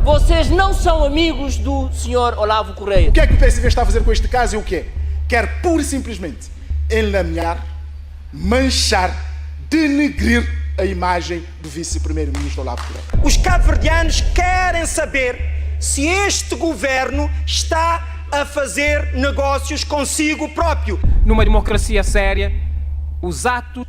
Vocês não são amigos do Sr. Olavo Correia. O que é que o PSV está a fazer com este caso e o quê? Quer pura e simplesmente enlamear, manchar, denegrir a imagem do vice-primeiro-ministro Olavo Correia. Os cabo-verdianos querem saber se este governo está a fazer negócios consigo próprio. Numa democracia séria, os atos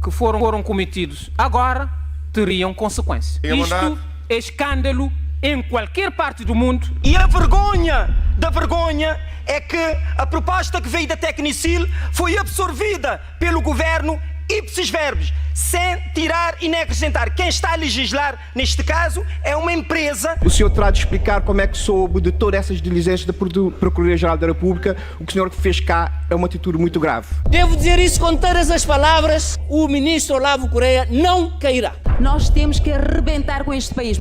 que foram cometidos agora teriam consequências. Isto é escândalo em qualquer parte do mundo. E a vergonha da vergonha é que a proposta que veio da Tecnicil foi absorvida pelo governo ipsis verbis, sem tirar e nem acrescentar. Quem está a legislar, neste caso, é uma empresa. O senhor terá de explicar como é que soube de todas essas diligências da Procuradoria-Geral da República. O que o senhor fez cá é uma atitude muito grave. Devo dizer isso com todas as palavras: o ministro Olavo Correia não cairá. Nós temos que arrebentar com este país.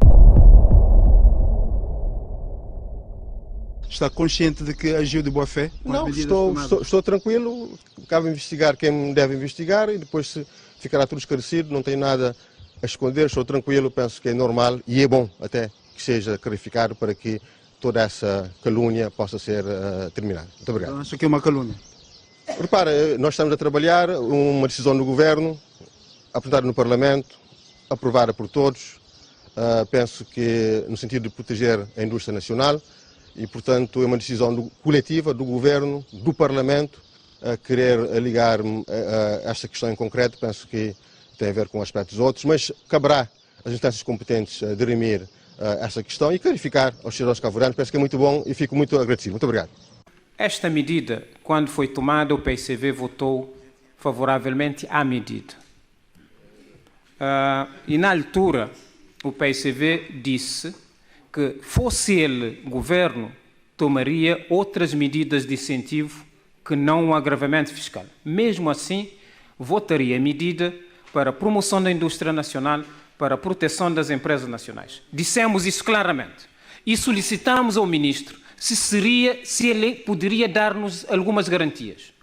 Está consciente de que agiu de boa fé? Não, estou tranquilo. Cabe investigar quem deve investigar e depois se ficará tudo esclarecido. Não tenho nada a esconder, estou tranquilo, penso que é normal e é bom até que seja clarificado para que toda essa calúnia possa ser terminada. Muito obrigado. Então, acho que é uma calúnia. Repara, nós estamos a trabalhar uma decisão do Governo, apresentada no Parlamento, aprovada por todos. Penso que no sentido de proteger a indústria nacional. E, portanto, é uma decisão coletiva do Governo, do Parlamento, a querer ligar a esta questão em concreto. Penso que tem a ver com aspectos outros, mas caberá às instâncias competentes dirimir essa questão e clarificar aos cidadãos cabo-verdianos. Penso que é muito bom e fico muito agradecido. Muito obrigado. Esta medida, quando foi tomada, o PSV votou favoravelmente à medida. E, na altura, o PSV disse que, fosse ele governo, tomaria outras medidas de incentivo que não o agravamento fiscal. Mesmo assim, votaria a medida para a promoção da indústria nacional, para a proteção das empresas nacionais. Dissemos isso claramente e solicitamos ao ministro se ele poderia dar-nos algumas garantias.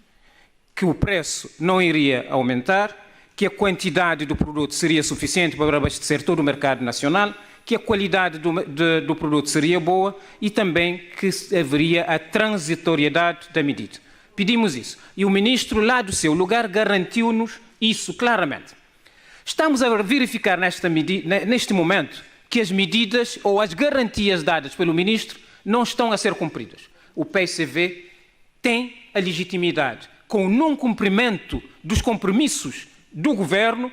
Que o preço não iria aumentar, que a quantidade do produto seria suficiente para abastecer todo o mercado nacional, que a qualidade do produto seria boa e também que haveria a transitoriedade da medida. Pedimos isso. E o ministro, lá do seu lugar, garantiu-nos isso claramente. Estamos a verificar neste momento que as medidas ou as garantias dadas pelo ministro não estão a ser cumpridas. O PSV tem a legitimidade, com o não cumprimento dos compromissos do governo,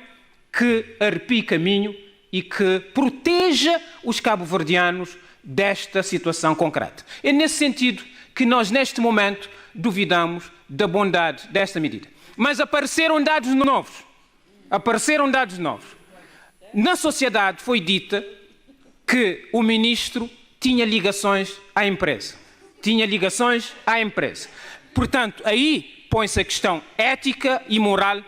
que arrepie caminho e que proteja os cabo-verdianos desta situação concreta. É nesse sentido que nós, neste momento, duvidamos da bondade desta medida. Mas apareceram dados novos. Na sociedade foi dita que o ministro tinha ligações à empresa. Portanto, aí põe-se a questão ética e moral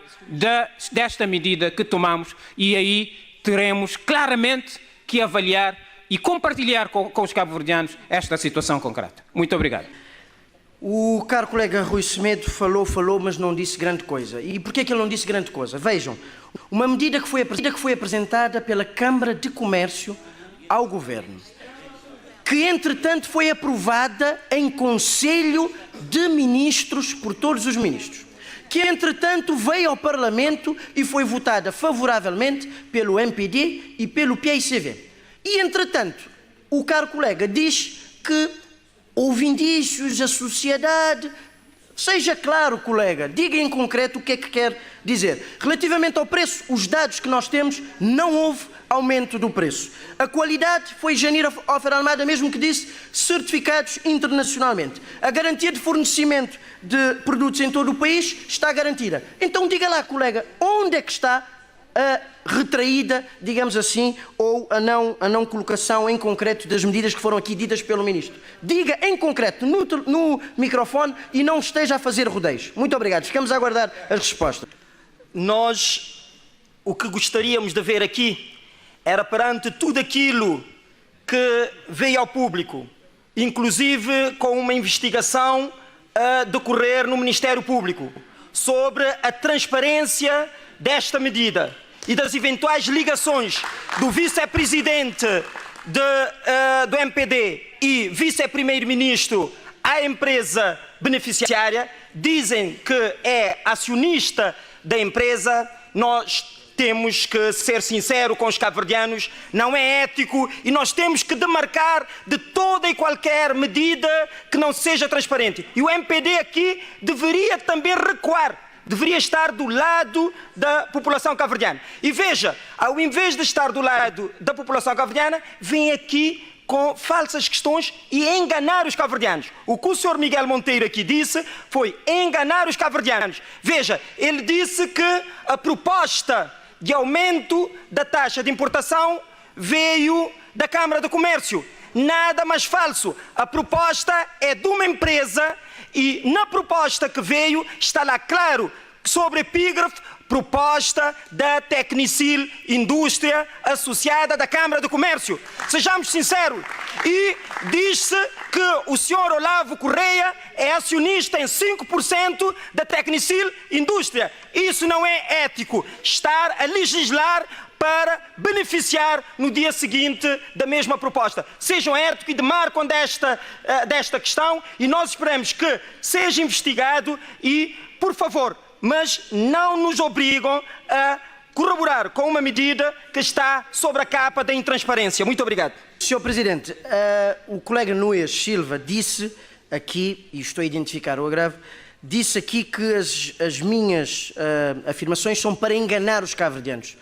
desta medida que tomamos e aí teremos claramente que avaliar e compartilhar com os cabo-verdianos esta situação concreta. Muito obrigado. O caro colega Rui Semedo falou, mas não disse grande coisa. E porquê é que ele não disse grande coisa? Vejam, uma medida que foi apresentada pela Câmara de Comércio ao Governo, que entretanto foi aprovada em Conselho de Ministros por todos os ministros, que entretanto veio ao Parlamento e foi votada favoravelmente pelo MPD e pelo PICV. E entretanto, o caro colega diz que houve indícios, a sociedade... Seja claro, colega, diga em concreto o que é que quer dizer. Relativamente ao preço, os dados que nós temos, não houve aumento do preço. A qualidade foi Janir Ofer Almada mesmo que disse, certificados internacionalmente. A garantia de fornecimento de produtos em todo o país está garantida. Então diga lá, colega, onde é que está a retraída, digamos assim, ou a não colocação em concreto das medidas que foram aqui ditas pelo Ministro. Diga em concreto no microfone e não esteja a fazer rodeios. Muito obrigado. Ficamos a aguardar as respostas. Nós, o que gostaríamos de ver aqui era, perante tudo aquilo que veio ao público, inclusive com uma investigação a decorrer no Ministério Público, sobre a transparência desta medida e das eventuais ligações do vice-presidente do MPD e vice-primeiro-ministro à empresa beneficiária, dizem que é acionista da empresa. Nós temos que ser sinceros com os cabo-verdianos, não é ético e nós temos que demarcar de toda e qualquer medida que não seja transparente. E o MPD aqui deveria também recuar, deveria estar do lado da população cabo-verdiana. E veja, ao invés de estar do lado da população cabo-verdiana, vem aqui com falsas questões e enganar os cabo-verdianos. O que o Sr. Miguel Monteiro aqui disse foi enganar os cabo-verdianos. Veja, ele disse que a proposta de aumento da taxa de importação veio da Câmara de Comércio. Nada mais falso. A proposta é de uma empresa e na proposta que veio está lá claro, sobre epígrafe, proposta da Tecnicil Indústria Associada da Câmara de Comércio. Sejamos sinceros. E diz-se que o Sr. Olavo Correia é acionista em 5% da Tecnicil Indústria. Isso não é ético. Estar a legislar para beneficiar no dia seguinte da mesma proposta. Sejam éticos e demarcam desta questão e nós esperamos que seja investigado e, por favor, mas não nos obrigam a corroborar com uma medida que está sobre a capa da intransparência. Muito obrigado. Sr. Presidente, o colega Nunes Silva disse aqui, e estou a identificar o agravo, disse aqui que as minhas afirmações são para enganar os cabo-verdianos.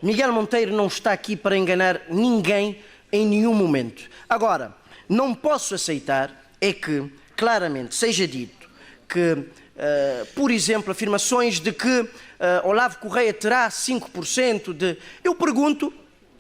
Miguel Monteiro não está aqui para enganar ninguém em nenhum momento. Agora, não posso aceitar é que claramente seja dito que por exemplo, afirmações de que Olavo Correia terá 5% de... Eu pergunto,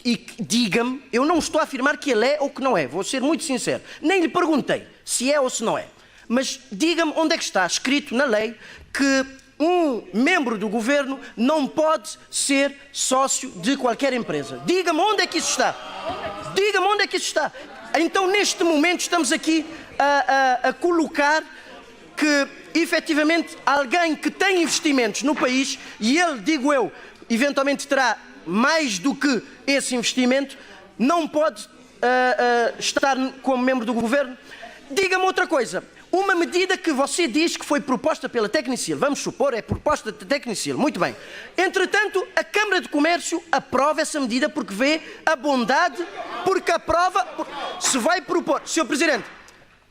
e diga-me, eu não estou a afirmar que ele é ou que não é, vou ser muito sincero. Nem lhe perguntei se é ou se não é. Mas diga-me onde é que está escrito na lei que um membro do governo não pode ser sócio de qualquer empresa. Diga-me onde é que isso está. Diga-me onde é que isso está. Então, neste momento, estamos aqui a colocar que efetivamente alguém que tem investimentos no país, e ele, digo eu, eventualmente terá mais do que esse investimento, não pode estar como membro do governo. Diga-me outra coisa, uma medida que você diz que foi proposta pela Tecnicil, vamos supor, é proposta da Tecnicil, muito bem. Entretanto, a Câmara de Comércio aprova essa medida porque vê a bondade, porque aprova, se vai propor, Sr. Presidente,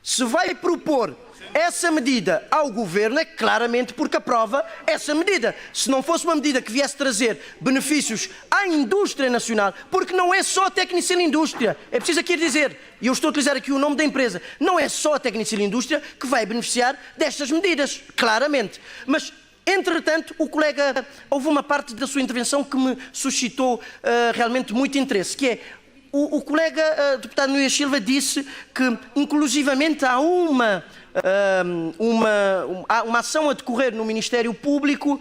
se vai propor essa medida ao Governo é claramente porque aprova essa medida. Se não fosse uma medida que viesse trazer benefícios à indústria nacional, porque não é só a Tecnicil Indústria, é preciso aqui dizer, e eu estou a utilizar aqui o nome da empresa, não é só a Tecnicil Indústria que vai beneficiar destas medidas, claramente. Mas, entretanto, o colega, houve uma parte da sua intervenção que me suscitou realmente muito interesse, que é, o colega deputado Nunes Silva disse que, inclusivamente, há uma ação a decorrer no Ministério Público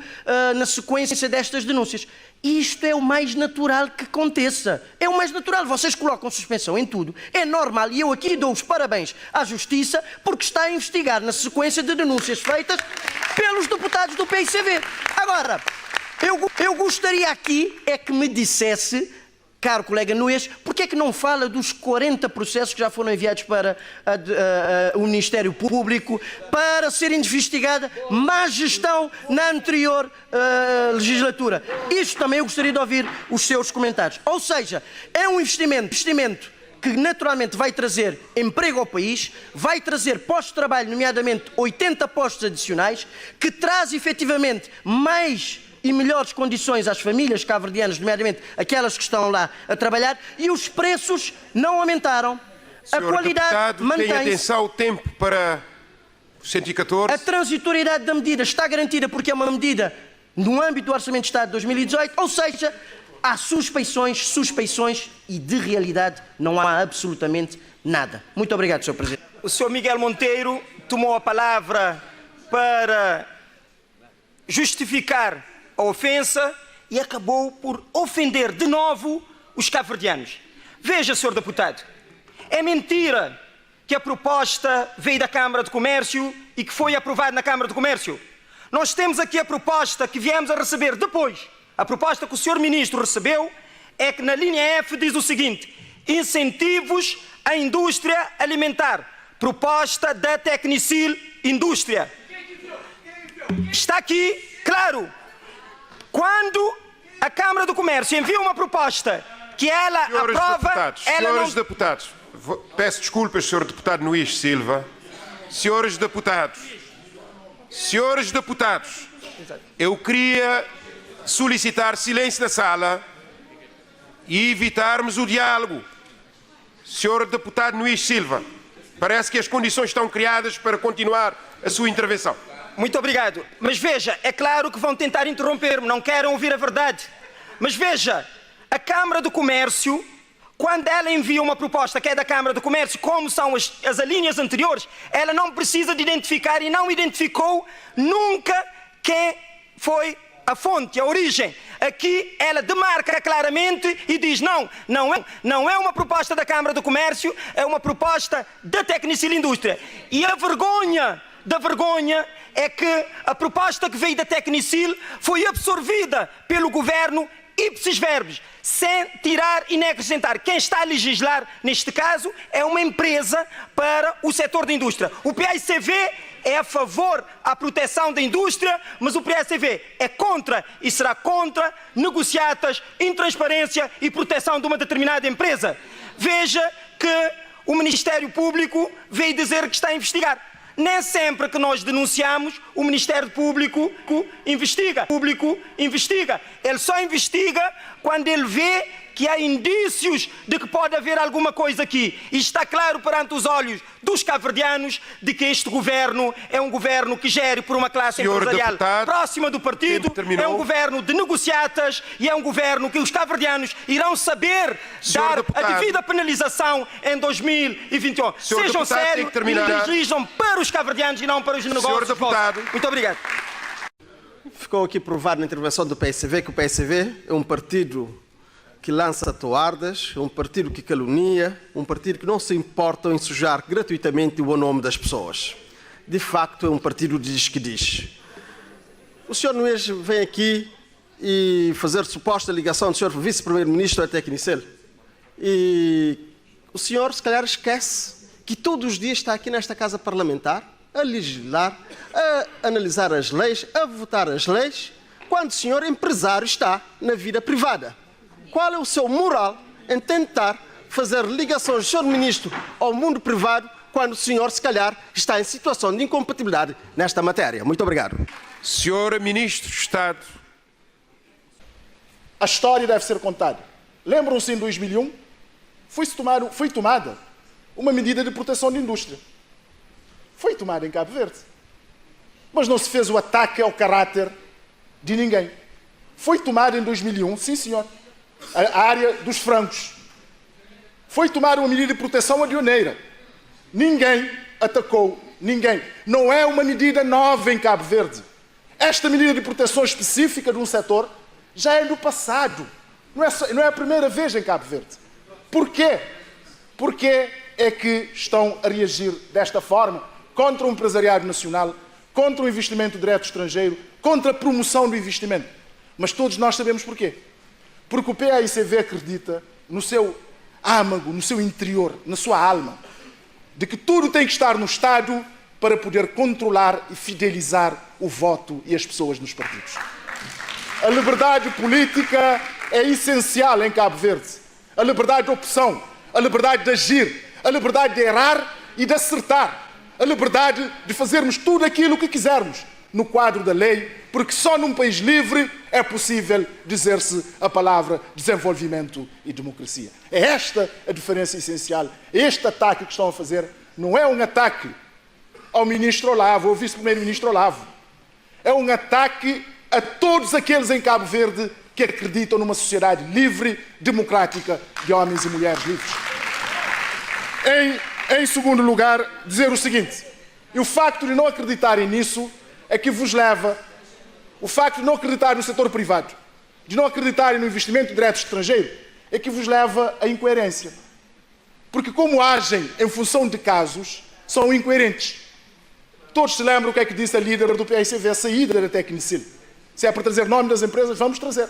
na sequência destas denúncias. Isto é o mais natural que aconteça. É o mais natural. Vocês colocam suspensão em tudo. É normal. E eu aqui dou os parabéns à Justiça porque está a investigar na sequência de denúncias feitas pelos deputados do PICV. Agora, eu gostaria aqui é que me dissesse, caro colega Nunes, porque é que não fala dos 40 processos que já foram enviados para o Ministério Público para serem investigada má gestão na anterior legislatura? Isto também eu gostaria de ouvir os seus comentários. Ou seja, é um investimento que naturalmente vai trazer emprego ao país, vai trazer postos de trabalho, nomeadamente 80 postos adicionais, que traz efetivamente mais e melhores condições às famílias cabo-verdianas, nomeadamente aquelas que estão lá a trabalhar, e os preços não aumentaram. A qualidade mantém-se. Tenha atenção ao tempo para 114. A transitoriedade da medida está garantida porque é uma medida no âmbito do Orçamento de Estado de 2018, ou seja, há suspeições e de realidade não há absolutamente nada. Muito obrigado, Sr. Presidente. O Sr. Miguel Monteiro tomou a palavra para justificar a ofensa e acabou por ofender de novo os cabo-verdianos. Veja, Sr. Deputado, é mentira que a proposta veio da Câmara de Comércio e que foi aprovada na Câmara de Comércio. Nós temos aqui a proposta que viemos a receber depois. A proposta que o Sr. Ministro recebeu é que na linha F diz o seguinte: incentivos à indústria alimentar. Proposta da Tecnicil Indústria. Está aqui, claro, quando a Câmara do Comércio envia uma proposta que ela aprova... Senhores deputados, peço desculpas, Sr. Deputado Luís Silva. Senhores deputados, eu queria solicitar silêncio na sala e evitarmos o diálogo. Senhor Deputado Luís Silva, parece que as condições estão criadas para continuar a sua intervenção. Muito obrigado. Mas veja, é claro que vão tentar interromper-me, não querem ouvir a verdade. Mas veja, a Câmara do Comércio, quando ela envia uma proposta que é da Câmara do Comércio, como são as alíneas anteriores, ela não precisa de identificar e não identificou nunca quem foi a fonte, a origem. Aqui ela demarca claramente e diz não é uma proposta da Câmara do Comércio, é uma proposta da Tecnicil Indústria. E a vergonha da vergonha é que a proposta que veio da Tecnicil foi absorvida pelo governo ipsis verbis, sem tirar e nem acrescentar. Quem está a legislar, neste caso, é uma empresa para o setor da indústria. O PAICV é a favor à proteção da indústria, mas o PAICV é contra e será contra negociatas, intransparência e proteção de uma determinada empresa. Veja que o Ministério Público veio dizer que está a investigar. Nem sempre que nós denunciamos, o Ministério Público investiga. Ele só investiga quando ele vê que há indícios de que pode haver alguma coisa aqui. E está claro perante os olhos dos cabo-verdianos de que este governo é um governo que gere por uma classe empresarial próxima do partido, é um governo de negociatas e é um governo que os cabo-verdianos irão saber dar a devida penalização em 2021. Sejam sérios e dirigam para os cabo-verdianos e não para os negócios. Muito obrigado. Ficou aqui provado na intervenção do PSV que o PSV é um partido que lança toardas, um partido que calunia, um partido que não se importa em sujar gratuitamente o bom nome das pessoas. De facto, é um partido de diz que diz. O Sr. Nunes vem aqui e fazer suposta ligação do Sr. Vice-Primeiro-Ministro à Tecnicil. E o senhor, se calhar, esquece que todos os dias está aqui nesta Casa Parlamentar a legislar, a analisar as leis, a votar as leis, quando o senhor empresário está na vida privada. Qual é o seu moral em tentar fazer ligações do Sr. Ministro ao mundo privado quando o senhor, se calhar, está em situação de incompatibilidade nesta matéria? Muito obrigado. Senhor Ministro de Estado. A história deve ser contada. Lembram-se, em 2001, foi tomada uma medida de proteção da indústria. Foi tomada em Cabo Verde. Mas não se fez o ataque ao caráter de ninguém. Foi tomada em 2001, sim senhor, a área dos frangos. Foi tomada uma medida de proteção aduaneira. Ninguém atacou ninguém. Não é uma medida nova em Cabo Verde. Esta medida de proteção específica de um setor já é do passado. Não é a primeira vez em Cabo Verde. Porquê? Porquê é que estão a reagir desta forma contra o empresariado nacional, contra o investimento direto estrangeiro, contra a promoção do investimento? Mas todos nós sabemos porquê. Porque o PAICV acredita no seu âmago, no seu interior, na sua alma, de que tudo tem que estar no Estado para poder controlar e fidelizar o voto e as pessoas nos partidos. A liberdade política é essencial em Cabo Verde. A liberdade de opção, a liberdade de agir, a liberdade de errar e de acertar, a liberdade de fazermos tudo aquilo que quisermos no quadro da lei, porque só num país livre é possível dizer-se a palavra desenvolvimento e democracia. É esta a diferença essencial. Este ataque que estão a fazer não é um ataque ao ministro Olavo, ao vice-primeiro-ministro Olavo. É um ataque a todos aqueles em Cabo Verde que acreditam numa sociedade livre, democrática, de homens e mulheres livres. Em segundo lugar, dizer o seguinte: e o facto de não acreditarem nisso é que vos leva, o facto de não acreditarem no setor privado, de não acreditarem no investimento direto estrangeiro, é que vos leva à incoerência. Porque como agem em função de casos, são incoerentes. Todos se lembram o que é que disse a líder do PAICV, a saída da Tecnicil. Se é para trazer nome das empresas, vamos trazer.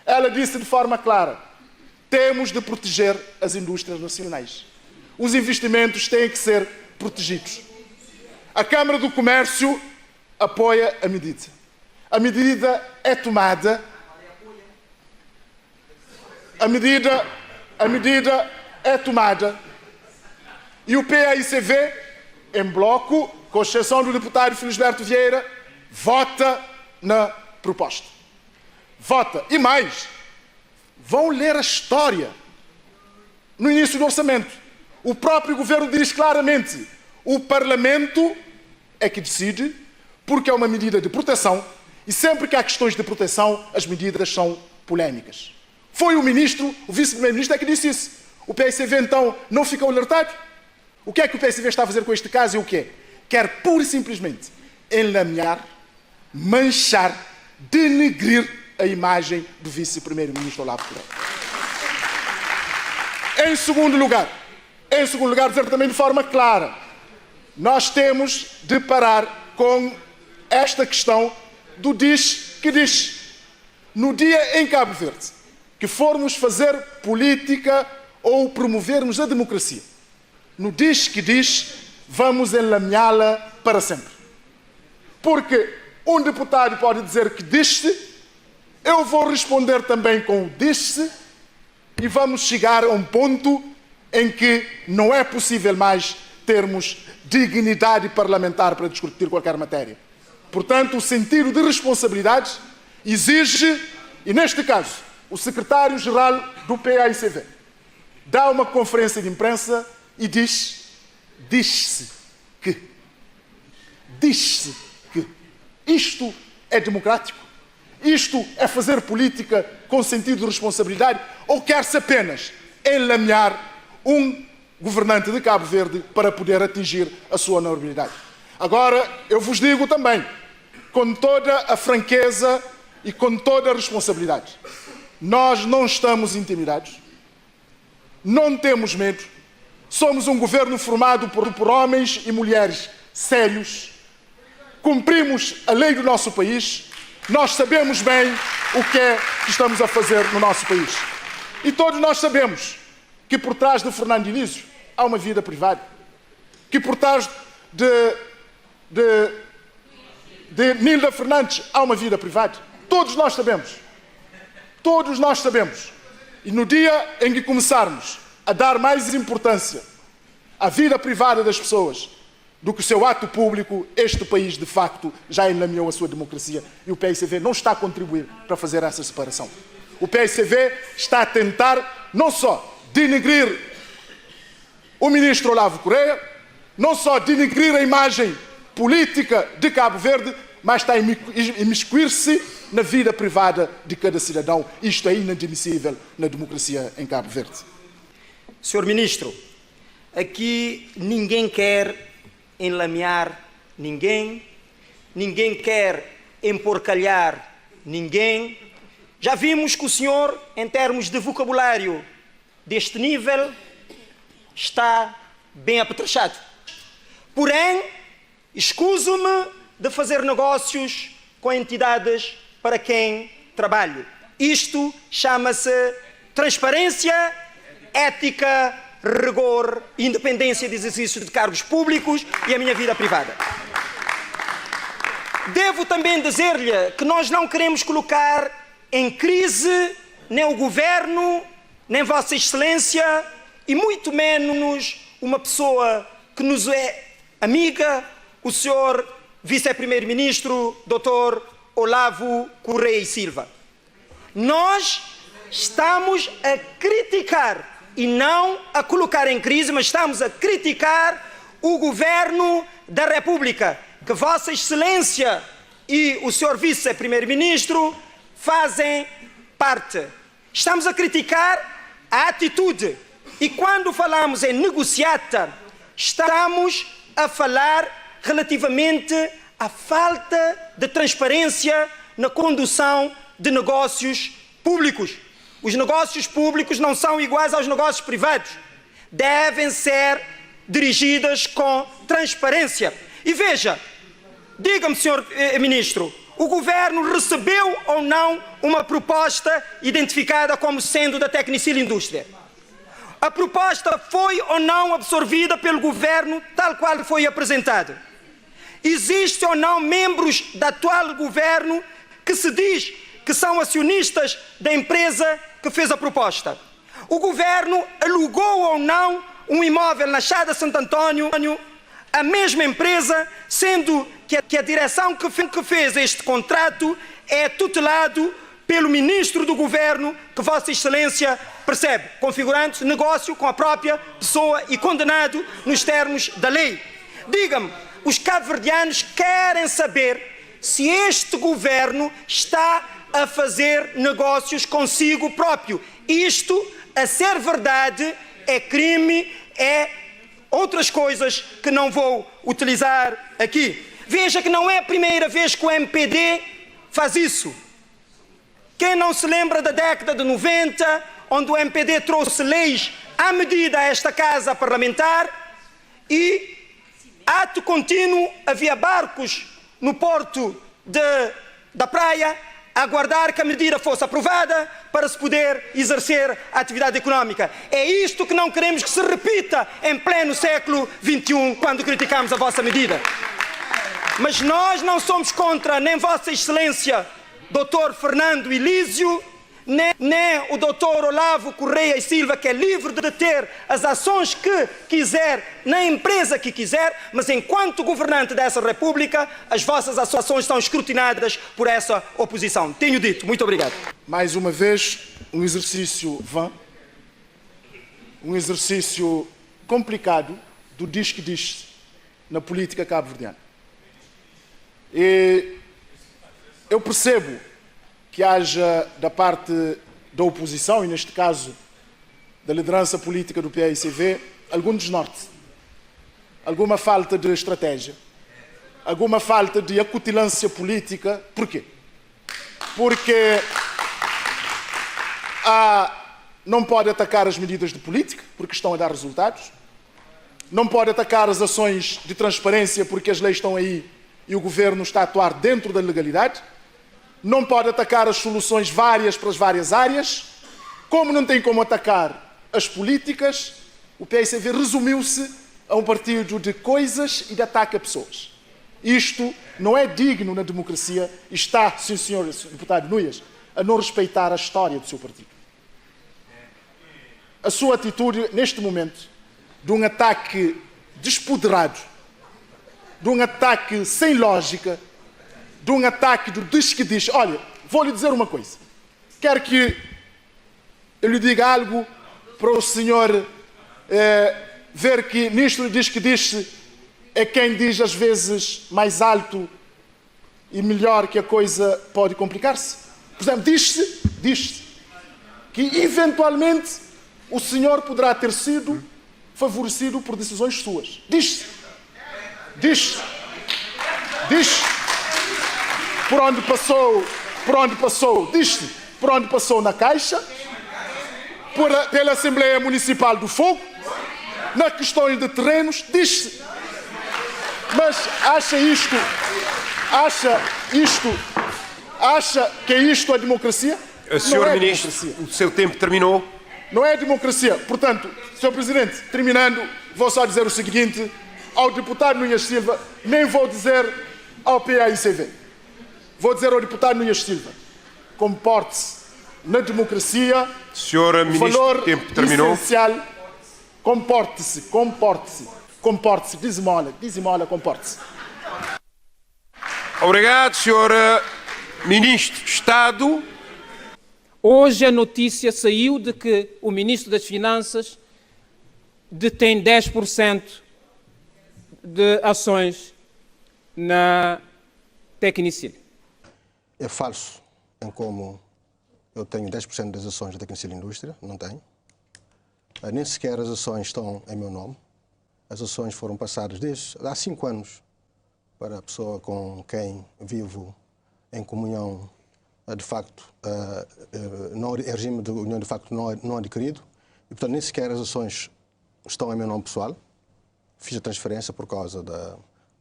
Ela disse de forma clara Temos de proteger as indústrias nacionais. Os investimentos têm que ser protegidos. A Câmara do Comércio apoia a medida. A medida é tomada. A medida é tomada. E o PAICV, em bloco, com exceção do deputado Felisberto Vieira, vota na proposta. Vota. E mais, vão ler a história. No início do orçamento, o próprio governo diz claramente: o Parlamento é que decide, porque é uma medida de proteção, e sempre que há questões de proteção, as medidas são polémicas. Foi o ministro, o vice-primeiro-ministro é que disse isso. O PSV então não ficou alertado? O que é que o PSV está a fazer com este caso e o quê? Quer pura e simplesmente enlamear, manchar, denegrir a imagem do vice-primeiro-ministro Olavo Correia. Em segundo lugar, dizer também de forma clara, nós temos de parar com esta questão do diz que diz. No dia em Cabo Verde, que formos fazer política ou promovermos a democracia, no diz que diz, vamos enlameá-la para sempre. Porque um deputado pode dizer que diz-se, eu vou responder também com o diz-se, e vamos chegar a um ponto em que não é possível mais termos dignidade parlamentar para discutir qualquer matéria. Portanto, o sentido de responsabilidade exige, e neste caso, o secretário-geral do PAICV dá uma conferência de imprensa e diz-se que isto é democrático, isto é fazer política com sentido de responsabilidade, ou quer-se apenas enlamear um governante de Cabo Verde para poder atingir a sua honorabilidade. Agora, eu vos digo também, com toda a franqueza e com toda a responsabilidade, nós não estamos intimidados, não temos medo, somos um governo formado por homens e mulheres sérios, cumprimos a lei do nosso país, nós sabemos bem o que é que estamos a fazer no nosso país. E todos nós sabemos que por trás de Fernando Dionísio há uma vida privada, que por trás de Nilda Fernandes há uma vida privada. Todos nós sabemos. Todos nós sabemos. E no dia em que começarmos a dar mais importância à vida privada das pessoas do que o seu ato público, este país, de facto, já enlameou a sua democracia e o PSV não está a contribuir para fazer essa separação. O PSV está a tentar não só denegrir o ministro Olavo Correia, não só denegrir a imagem política de Cabo Verde, mas está a imiscuir-se na vida privada de cada cidadão. Isto é inadmissível na democracia em Cabo Verde. Senhor Ministro, aqui ninguém quer enlamear ninguém quer emporcalhar ninguém. Já vimos que o senhor, em termos de vocabulário deste nível, está bem apetrechado. Porém, escuso-me de fazer negócios com entidades para quem trabalho. Isto chama-se transparência, ética, rigor, independência de exercício de cargos públicos e a minha vida privada. Devo também dizer-lhe que nós não queremos colocar em crise nem o governo, nem Vossa Excelência e muito menos uma pessoa que nos é amiga, o senhor vice-primeiro-ministro, Dr. Olavo Correia e Silva. Nós estamos a criticar e não a colocar em crise, mas estamos a criticar o governo da República, que Vossa Excelência e o senhor vice-primeiro-ministro fazem parte. Estamos a criticar a atitude. E quando falamos em negociata, estamos a falar relativamente à falta de transparência na condução de negócios públicos. Os negócios públicos não são iguais aos negócios privados. Devem ser dirigidos com transparência. E veja, diga-me, senhor ministro, o governo recebeu ou não uma proposta identificada como sendo da Tecnicil Indústria? A proposta foi ou não absorvida pelo governo tal qual foi apresentado? Existe ou não membros do atual governo que se diz que são acionistas da empresa que fez a proposta? O governo alugou ou não um imóvel na Chada Santo António, a mesma empresa, sendo que a direção que fez este contrato é tutelado pelo ministro do governo, que Vossa Excelência percebe, configurando negócio com a própria pessoa e condenado nos termos da lei. Diga-me, os cabo-verdianos querem saber se este governo está a fazer negócios consigo próprio. Isto, a ser verdade, é crime, é outras coisas que não vou utilizar aqui. Veja que não é a primeira vez que o MPD faz isso. Quem não se lembra da década de 90, onde o MPD trouxe leis à medida a esta casa parlamentar e, ato contínuo, havia barcos no porto da praia a aguardar que a medida fosse aprovada para se poder exercer a atividade económica. É isto que não queremos que se repita em pleno século XXI, quando criticamos a vossa medida. Mas nós não somos contra nem Vossa Excelência, Dr. Fernando Elísio, nem o Dr. Olavo Correia e Silva, que é livre de ter as ações que quiser, na empresa que quiser, mas enquanto governante dessa República, as vossas ações estão escrutinadas por essa oposição. Tenho dito. Muito obrigado. Mais uma vez, um exercício vã, um exercício complicado do diz-que-diz na política cabo-verdiana. E eu percebo que haja da parte da oposição, e neste caso da liderança política do PAICV, algum desnorte, alguma falta de estratégia, alguma falta de acutilância política. Porquê? Porque não pode atacar as medidas de política, porque estão a dar resultados, não pode atacar as ações de transparência, porque as leis estão aí e o governo está a atuar dentro da legalidade, não pode atacar as soluções várias para as várias áreas. Como não tem como atacar as políticas, o PAICV resumiu-se a um partido de coisas e de ataque a pessoas. Isto não é digno na democracia e está, sim senhor deputado Nuias, a não respeitar a história do seu partido. A sua atitude, neste momento, de um ataque despoderado, de um ataque sem lógica, de um ataque do diz-que-diz. Olha, vou-lhe dizer uma coisa. Quer que eu lhe diga algo para o senhor ver que nisto diz-que-diz é quem diz às vezes mais alto e melhor que a coisa pode complicar-se? Por exemplo, diz-se que eventualmente o senhor poderá ter sido favorecido por decisões suas. Diz-se. Por onde passou, diz-se, por onde passou na Caixa, pela Assembleia Municipal do Fogo, nas questões de terrenos, diz-se. Mas acha que é isto a democracia? Senhor Ministro, o seu tempo terminou. Não é democracia. Portanto, Sr. Presidente, terminando, vou só dizer o seguinte ao deputado Nunes Silva, nem vou dizer ao PAICV. Vou dizer ao deputado Nunes Silva, comporte-se na democracia, Senhora Ministro, valor tempo terminou. essencial, comporte-se, dizimola, comporte-se. Obrigado, Senhora Ministro de Estado. Hoje a notícia saiu de que o Ministro das Finanças detém 10% de ações na Tecnicil. É falso em como eu tenho 10% das ações da Tecnicil Indústria, não tenho. Nem sequer as ações estão em meu nome. As ações foram passadas desde há 5 anos para a pessoa com quem vivo em comunhão de facto, em regime de união de facto não adquirido. E, portanto, nem sequer as ações estão em meu nome pessoal. Fiz a transferência por causa da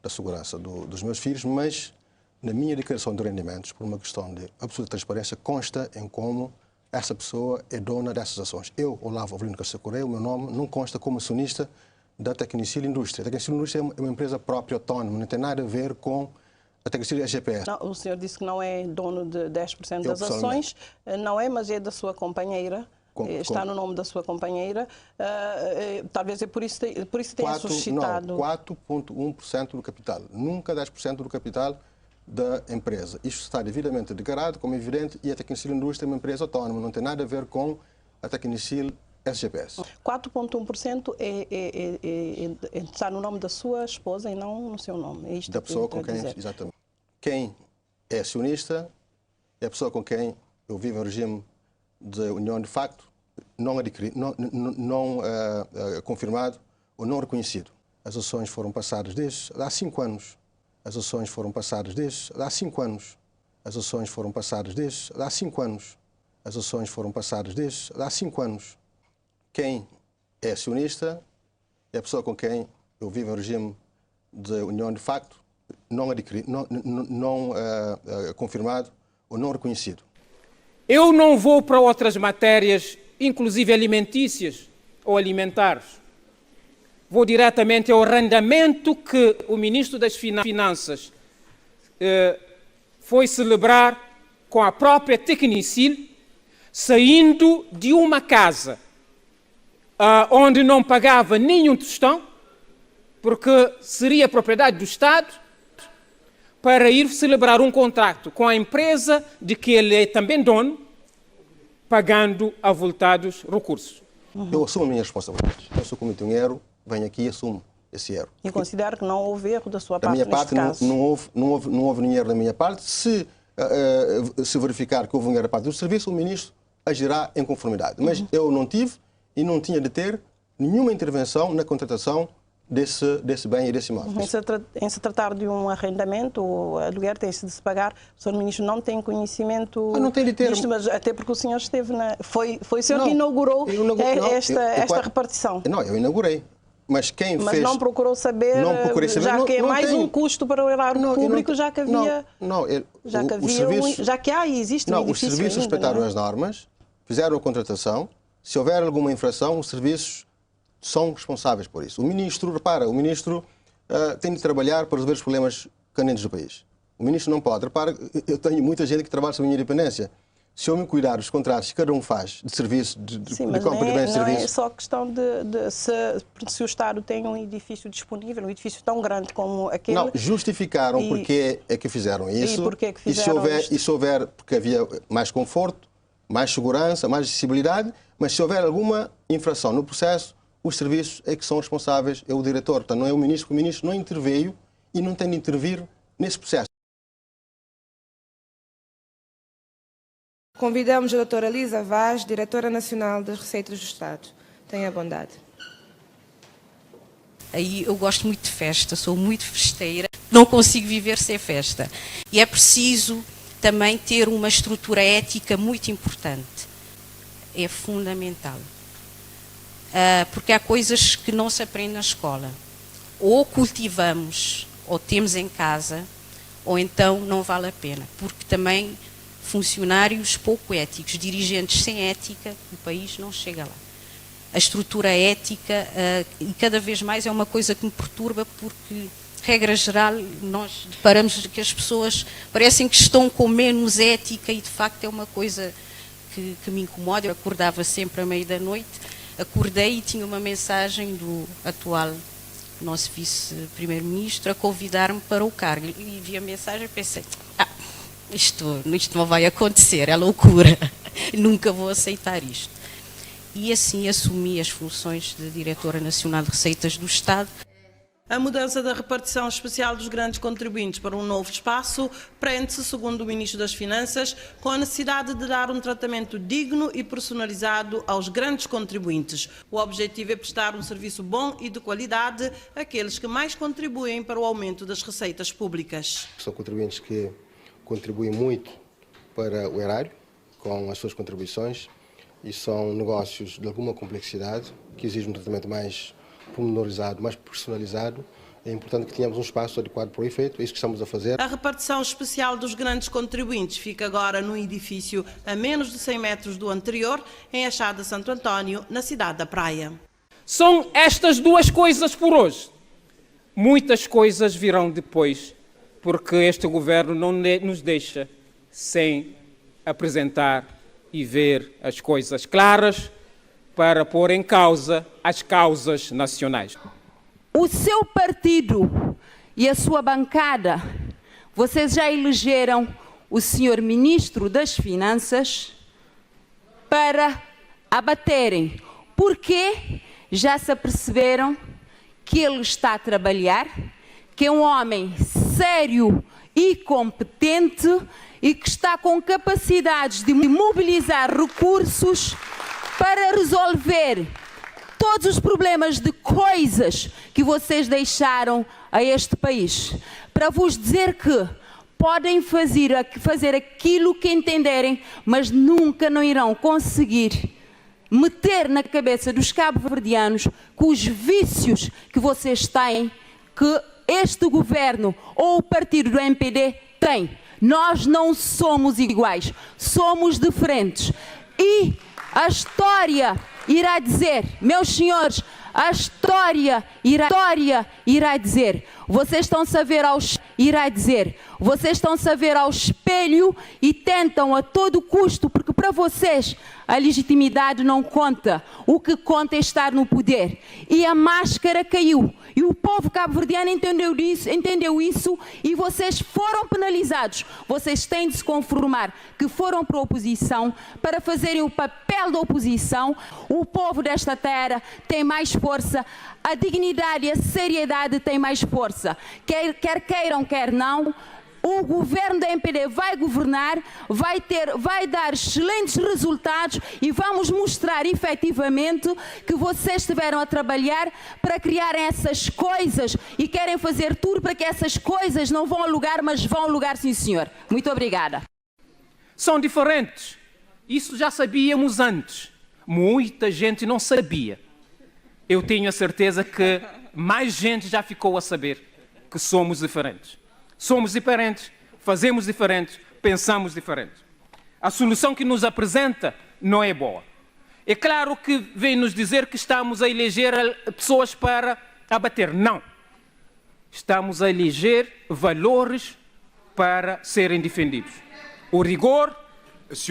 segurança dos meus filhos, mas Na minha declaração de rendimentos, por uma questão de absoluta transparência, consta em como essa pessoa é dona dessas ações. Eu, Olavo Avelino Garcia Correia, o meu nome não consta como acionista da Tecnicil Indústria. A Tecnicil Indústria é uma empresa própria, autónoma, não tem nada a ver com a Tecnicil SGPS. Não, o senhor disse que não é dono de 10% das ações, não é, mas é da sua companheira. Está no nome da sua companheira, talvez é por isso tenha suscitado... Não, 4,1% do capital, nunca 10% do capital da empresa. Isto está devidamente declarado, como é evidente, e a Tecnicil Indústria é uma empresa autónoma, não tem nada a ver com a Tecnicil SGPS. 4,1% está no nome da sua esposa e não no seu nome. É isto da pessoa com quem, exatamente. Quem é acionista é a pessoa com quem eu vivo em regime de união de facto, não confirmado ou não reconhecido. As ações foram passadas desde há 5 anos. As ações foram passadas desde há 5 anos. As ações foram passadas desde há 5 anos. As ações foram passadas desde há 5 anos. Quem é acionista é a pessoa com quem eu vivo em regime de união de facto, não confirmado ou não reconhecido. Eu não vou para outras matérias, inclusive alimentícias ou alimentares. Vou diretamente ao arrendamento que o Ministro das Finanças foi celebrar com a própria Tecnicil, saindo de uma casa onde não pagava nenhum tostão, porque seria propriedade do Estado, para ir celebrar um contrato com a empresa de que ele é também dono, pagando avultados recursos. Eu assumo a minha responsabilidade. Eu sou cometido um erro, venho aqui e assumo esse erro. E considero que não houve erro da sua parte neste caso? Da minha parte não houve nenhum erro da minha parte. Se verificar que houve um erro da parte do serviço, o Ministro agirá em conformidade. Mas eu não tive e não tinha de ter nenhuma intervenção na contratação desse bem e desse imóvel. Em se tratar de um arrendamento, o aluguer tem-se de se pagar, o Sr. Ministro não tem conhecimento não tem de ter... disto, mas até porque o senhor esteve Foi o senhor que inaugurou esta repartição. Não, eu inaugurei. Mas quem mas fez... não procurou saber, já que é mais um custo para o erário público, já que havia... Já que há e existe um edifício. Os serviços respeitaram as normas, fizeram a contratação. Se houver alguma infração, os serviços são responsáveis por isso. O Ministro tem de trabalhar para resolver os problemas candentes do país. O Ministro não pode. Repara, eu tenho muita gente que trabalha sobre a minha independência. Se eu me cuidar dos contratos que cada um faz de serviço, de compra de bens de serviço... Não é só questão se o Estado tem um edifício disponível, um edifício tão grande como aquele... Não, justificaram porque é que fizeram isso. E porque é que fizeram e se houver, porque havia mais conforto, mais segurança, mais acessibilidade, mas se houver alguma infração no processo, os serviços é que são responsáveis, é o diretor, portanto, não é o Ministro, porque o Ministro não interveio e não tem de intervir nesse processo. Convidamos a doutora Lisa Vaz, Diretora Nacional das Receitas do Estado. Tenha bondade. Aí eu gosto muito de festa, sou muito festeira, não consigo viver sem festa. E é preciso também ter uma estrutura ética muito importante. É fundamental. Porque há coisas que não se aprende na escola. Ou cultivamos, ou temos em casa, ou então não vale a pena. Porque também funcionários pouco éticos, dirigentes sem ética, o país não chega lá. A estrutura ética, e cada vez mais é uma coisa que me perturba, porque, regra geral, nós deparamos que as pessoas parecem que estão com menos ética e, de facto, é uma coisa que me incomoda. Eu acordava sempre à meia da noite, acordei e tinha uma mensagem do atual nosso vice-primeiro-ministro a convidar-me para o cargo. E vi a mensagem e pensei, isto não vai acontecer, é loucura, nunca vou aceitar isto. E assim assumi as funções de Diretora Nacional de Receitas do Estado. A mudança da repartição especial dos grandes contribuintes para um novo espaço prende-se, segundo o Ministro das Finanças, com a necessidade de dar um tratamento digno e personalizado aos grandes contribuintes. O objetivo é prestar um serviço bom e de qualidade àqueles que mais contribuem para o aumento das receitas públicas. São contribuintes que contribuem muito para o erário, com as suas contribuições, e são negócios de alguma complexidade, que exigem um tratamento mais pormenorizado, mais personalizado, É importante que tenhamos um espaço adequado para o efeito, é isso que estamos a fazer. A repartição especial dos grandes contribuintes fica agora num edifício a menos de 100 metros do anterior, em Achada Santo António, na cidade da Praia. São estas duas coisas por hoje. Muitas coisas virão depois, porque este governo não nos deixa sem apresentar e ver as coisas claras para pôr em causa as causas nacionais. O seu partido e a sua bancada, vocês já elegeram o senhor Ministro das Finanças para abaterem. Porque já se aperceberam que ele está a trabalhar, que é um homem sério e competente e que está com capacidades de mobilizar recursos para resolver todos os problemas de coisas que vocês deixaram a este país. Para vos dizer que podem fazer aquilo que entenderem, mas nunca não irão conseguir meter na cabeça dos cabo-verdianos que os vícios que vocês têm, que este governo ou o partido do MPD tem. Nós não somos iguais, somos diferentes. E a história irá dizer, meus senhores, a história irá dizer, vocês estão-se a ver ao espelho e tentam a todo custo, porque para vocês a legitimidade não conta, o que conta é estar no poder. E a máscara caiu, e o povo cabo-verdiano entendeu isso e vocês foram penalizados. Vocês têm de se conformar que foram para a oposição para fazerem o papel da oposição. O povo desta terra tem mais força, a dignidade e a seriedade têm mais força. Quer queiram, quer não, o governo da MPD vai governar, vai dar excelentes resultados e vamos mostrar efetivamente que vocês estiveram a trabalhar para criarem essas coisas e querem fazer tudo para que essas coisas não vão ao lugar, mas vão ao lugar, sim senhor. Muito obrigada. São diferentes. Isso já sabíamos antes. Muita gente não sabia. Eu tenho a certeza que mais gente já ficou a saber que somos diferentes. Somos diferentes, fazemos diferentes, pensamos diferentes. A solução que nos apresenta não é boa. É claro que vem nos dizer que estamos a eleger pessoas para abater. Não. Estamos a eleger valores para serem defendidos. O rigor,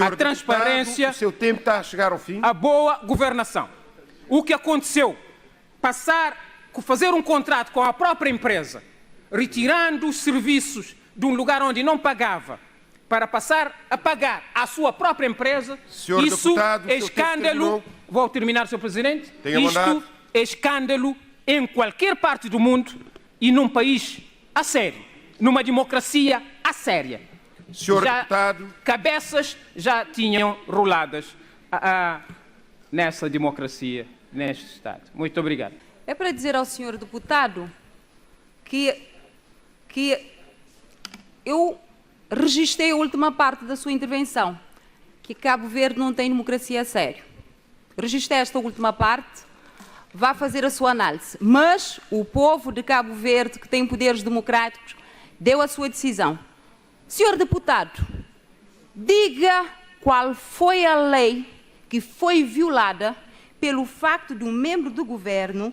a transparência, o seu tempo está a chegar ao fim. A boa governação. O que aconteceu? Fazer um contrato com a própria empresa, retirando os serviços de um lugar onde não pagava, para passar a pagar à sua própria empresa, Senhor isso deputado, é escândalo. Vou terminar, Sr. Presidente. Isto é escândalo em qualquer parte do mundo e num país a sério, numa democracia a séria. Senhor deputado, cabeças já tinham roladas nessa democracia, neste Estado. Muito obrigado. É para dizer ao senhor deputado que eu registrei a última parte da sua intervenção, que Cabo Verde não tem democracia a sério. Registrei esta última parte, vá fazer a sua análise. Mas o povo de Cabo Verde, que tem poderes democráticos, deu a sua decisão. Senhor deputado, diga qual foi a lei que foi violada pelo facto de um membro do governo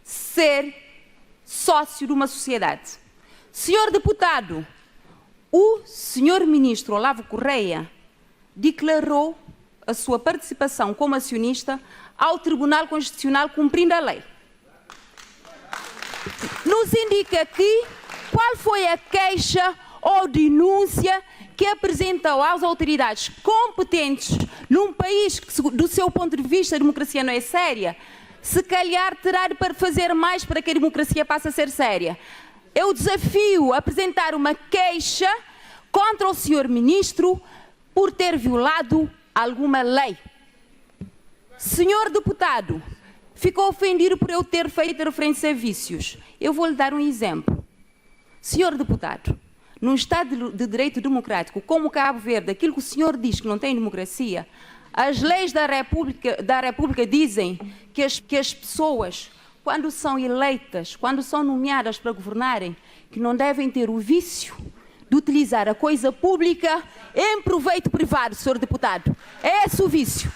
ser sócio de uma sociedade. Senhor deputado, o senhor ministro Olavo Correia declarou a sua participação como acionista ao Tribunal Constitucional cumprindo a lei. Nos indica aqui qual foi a queixa ou denúncia que apresentou às autoridades competentes num país que, do seu ponto de vista, a democracia não é séria. Se calhar terá de fazer mais para que a democracia passe a ser séria. Eu desafio a apresentar uma queixa contra o senhor ministro por ter violado alguma lei. Senhor deputado, ficou ofendido por eu ter feito referência a vícios. Eu vou lhe dar um exemplo. Senhor deputado, num Estado de Direito Democrático como Cabo Verde, aquilo que o senhor diz que não tem democracia, as leis da República dizem que as pessoas quando são eleitas, quando são nomeadas para governarem, que não devem ter o vício de utilizar a coisa pública em proveito privado, senhor deputado. É esse o vício.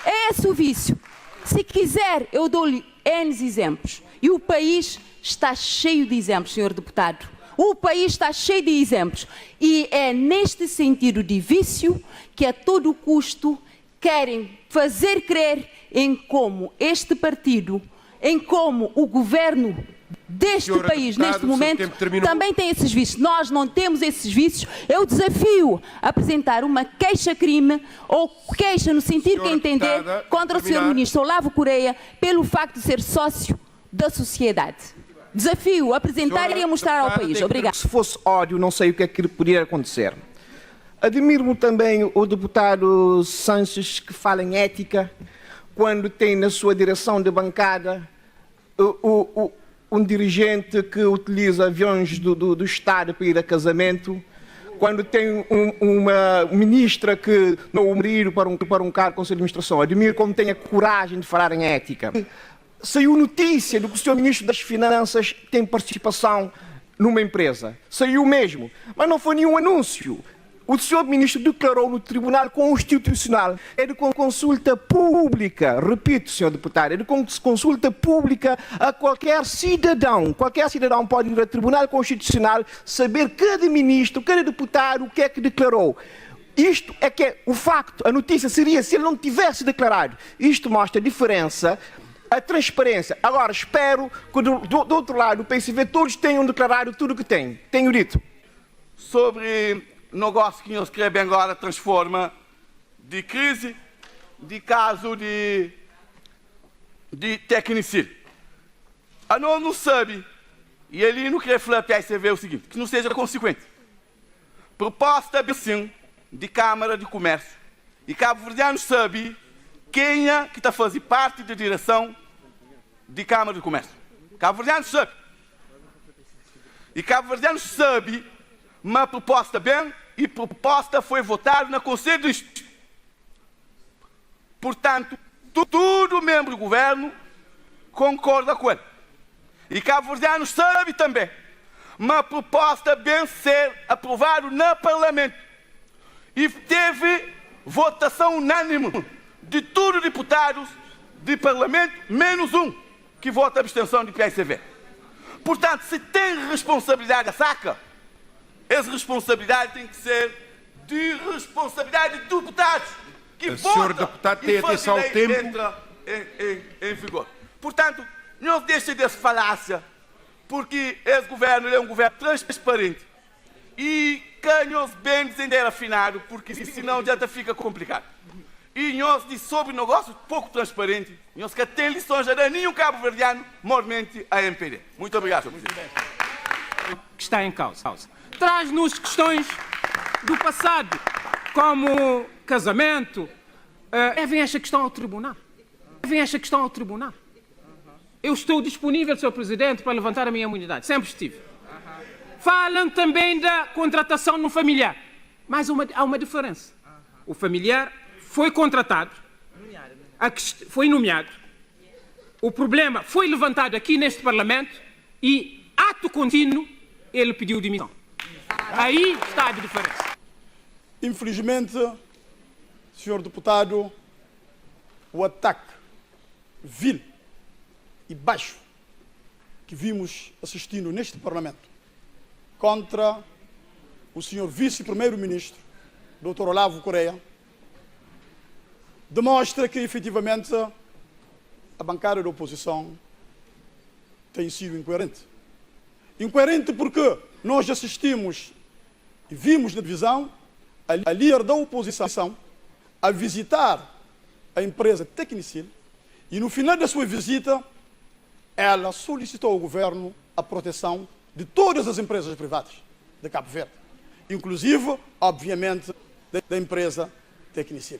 É esse o vício. Se quiser, eu dou-lhe N exemplos. E o país está cheio de exemplos, senhor deputado. O país está cheio de exemplos. E é neste sentido de vício que a todo custo querem fazer crer em como este partido, em como o governo deste país, neste momento, também tem esses vícios. Nós não temos esses vícios. Eu desafio a apresentar uma queixa-crime ou queixa no sentido que entender contra o senhor ministro Olavo Correia pelo facto de ser sócio da sociedade. Desafio a apresentar e a mostrar ao país. Obrigado. Se fosse ódio, não sei o que é que poderia acontecer. Admiro também o deputado Sanches, que fala em ética, quando tem na sua direção de bancada um dirigente que utiliza aviões do Estado para ir a casamento, quando tem uma ministra que não ir para um cargo de Conselho de Administração. Admiro como tem a coragem de falar em ética. Saiu notícia de que o Sr. Ministro das Finanças tem participação numa empresa. Saiu mesmo, mas não foi nenhum anúncio. O Sr. Ministro declarou no Tribunal Constitucional, é de consulta pública, repito, Sr. Deputado, é de consulta pública a qualquer cidadão. Qualquer cidadão pode ir ao Tribunal Constitucional saber cada ministro, cada deputado, o que é que declarou. Isto é que é o facto, a notícia seria se ele não tivesse declarado. Isto mostra a diferença, a transparência. Agora, espero que do outro lado, o PCV, todos tenham declarado tudo o que têm. Tenho dito. Sobre o negócio que nós queremos agora transforma de crise, de caso de tecnicídio. A nós não sabe, e ele não quer falar para a ICV o seguinte, que não seja consequente. Proposta de Câmara de Comércio. E Cabo Verdeano sabe quem é que está a fazer parte da direção de Câmara de Comércio. Cabo Verdeano sabe. E Cabo Verdeano sabe uma proposta bem, e proposta foi votada no Conselho do Estado. Portanto, todo membro do governo concorda com ele. E Cabo Verdeano sabe também uma proposta bem ser aprovada no Parlamento. E teve votação unânime de todos os deputados do Parlamento, menos um que vota a abstenção de PSV. Portanto, se tem responsabilidade a saca, essa responsabilidade tem que ser de responsabilidade de deputados que votam e fazem lei entra em vigor. Portanto, não deixe dessa falácia, porque esse governo é um governo transparente e canhos bem entender afinado, porque senão já fica complicado. E nós de sobre negócio pouco transparente, nós que tem lições a nenhum cabo-verdiano, mormente a MPD. Muito obrigado, Sr. Presidente. Que está em causa. Traz-nos questões do passado, como casamento. Levem esta questão ao tribunal. Levem esta questão ao tribunal. Eu estou disponível, Sr. Presidente, para levantar a minha imunidade. Sempre estive. Falam também da contratação no familiar. Mas há uma diferença. O familiar foi contratado, foi nomeado. O problema foi levantado aqui neste Parlamento e, ato contínuo, ele pediu demissão. Aí está a diferença. Infelizmente, senhor deputado, o ataque vil e baixo que vimos assistindo neste Parlamento contra o senhor vice-primeiro-ministro, Dr. Olavo Correia, demonstra que, efetivamente, a bancada da oposição tem sido incoerente. Incoerente porque nós assistimos e vimos na divisão a líder da oposição a visitar a empresa Tecnicil e, no final da sua visita, ela solicitou ao governo a proteção de todas as empresas privadas de Cabo Verde, inclusive, obviamente, da empresa Tecnicil.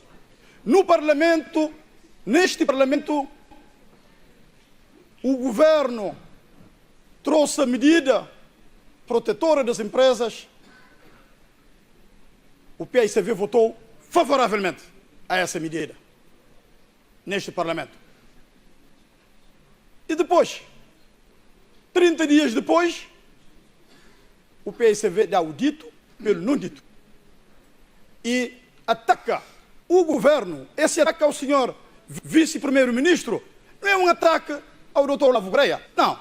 No Parlamento, neste Parlamento, o governo trouxe a medida protetora das empresas. O PSV votou favoravelmente a essa medida neste Parlamento. E depois, 30 dias depois, o PSV dá o dito pelo não dito. E ataca o governo. Esse ataque ao senhor vice-primeiro-ministro não é um ataque ao doutor Olavo Correia. Não.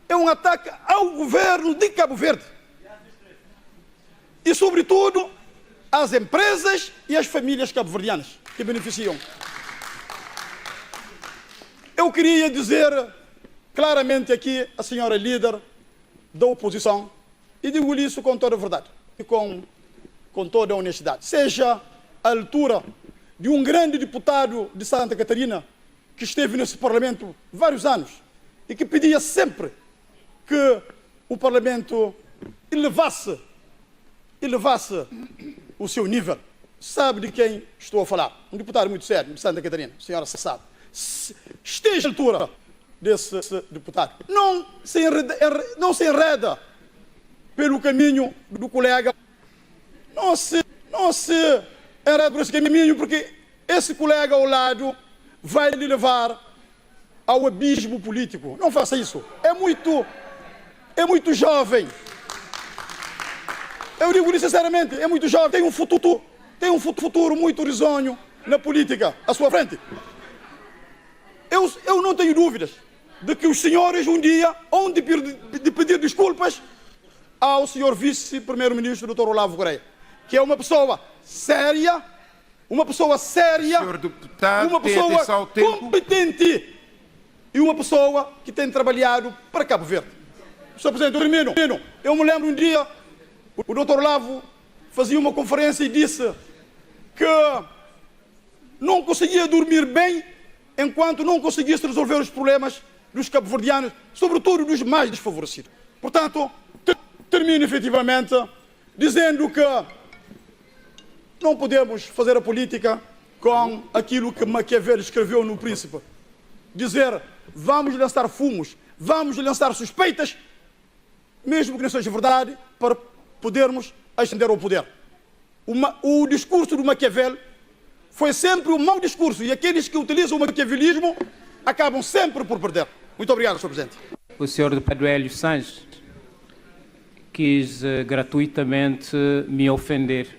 É um ataque ao governo de Cabo Verde. E, sobretudo, às empresas e às famílias cabo-verdianas que beneficiam. Eu queria dizer claramente aqui à senhora líder da oposição, e digo-lhe isso com toda a verdade e com toda a honestidade. Seja a altura de um grande deputado de Santa Catarina que esteve nesse Parlamento vários anos e que pedia sempre que o Parlamento elevasse o seu nível. Sabe de quem estou a falar? Um deputado muito sério de Santa Catarina, a senhora sabe. Esteja à altura desse deputado. Não se enreda pelo caminho do colega. Não se enreda por esse caminho, porque esse colega ao lado vai lhe levar ao abismo político. Não faça isso. É muito jovem. Eu digo sinceramente, é muito jovem, tem um futuro muito risonho na política à sua frente. Eu não tenho dúvidas de que os senhores um dia hão de pedir desculpas ao senhor vice-primeiro-ministro, Dr. Olavo Correia, que é uma pessoa séria, uma pessoa competente e uma pessoa que tem trabalhado para Cabo Verde. Sr. Presidente, eu termino. Eu me lembro um dia, o Dr. Olavo fazia uma conferência e disse que não conseguia dormir bem enquanto não conseguisse resolver os problemas dos cabo-verdianos, sobretudo dos mais desfavorecidos. Portanto, termino efetivamente dizendo que não podemos fazer a política com aquilo que Maquiavel escreveu no Príncipe. Dizer, vamos lançar fumos, vamos lançar suspeitas, mesmo que não seja verdade, para podermos ascender ao poder. O discurso do Maquiavel foi sempre um mau discurso, e aqueles que utilizam o maquiavelismo acabam sempre por perder. Muito obrigado, Sr. Presidente. O Sr. Deputado Hélio Sanches quis gratuitamente me ofender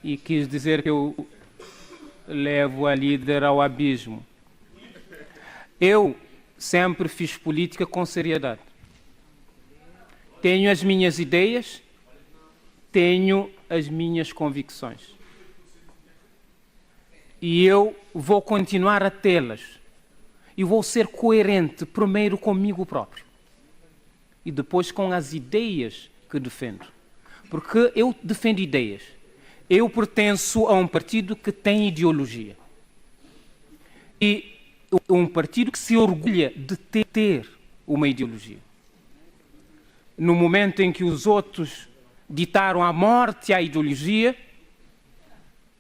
e quis dizer que eu levo a líder ao abismo. Eu sempre fiz política com seriedade. Tenho as minhas ideias, tenho as minhas convicções. E eu vou continuar a tê-las. E vou ser coerente primeiro comigo próprio e depois com as ideias que defendo. Porque eu defendo ideias. Eu pertenço a um partido que tem ideologia. E um partido que se orgulha de ter uma ideologia. No momento em que os outros ditaram a morte à ideologia,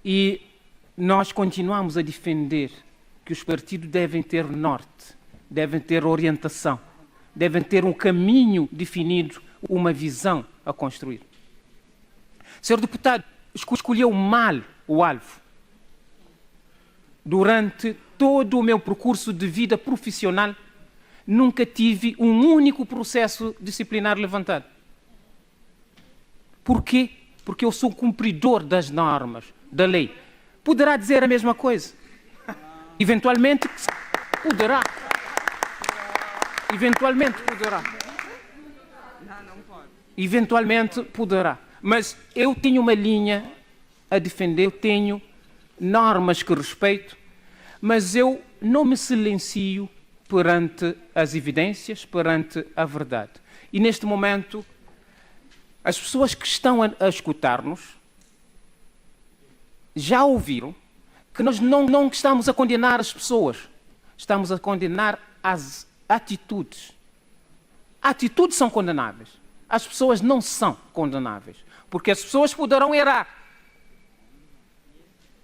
e nós continuamos a defender que os partidos devem ter norte, devem ter orientação, devem ter um caminho definido, uma visão a construir. Senhor deputado, escolheu mal o alvo. Durante todo o meu percurso de vida profissional, nunca tive um único processo disciplinar levantado. Por quê? Porque eu sou cumpridor das normas, da lei. Poderá dizer a mesma coisa? Eventualmente poderá. Eventualmente poderá. Eventualmente poderá. Mas eu tenho uma linha a defender, eu tenho normas que respeito, mas eu não me silencio perante as evidências, perante a verdade. E neste momento, as pessoas que estão a escutar-nos já ouviram que nós não estamos a condenar as pessoas, estamos a condenar as atitudes. Atitudes são condenáveis, as pessoas não são condenáveis, porque as pessoas poderão errar,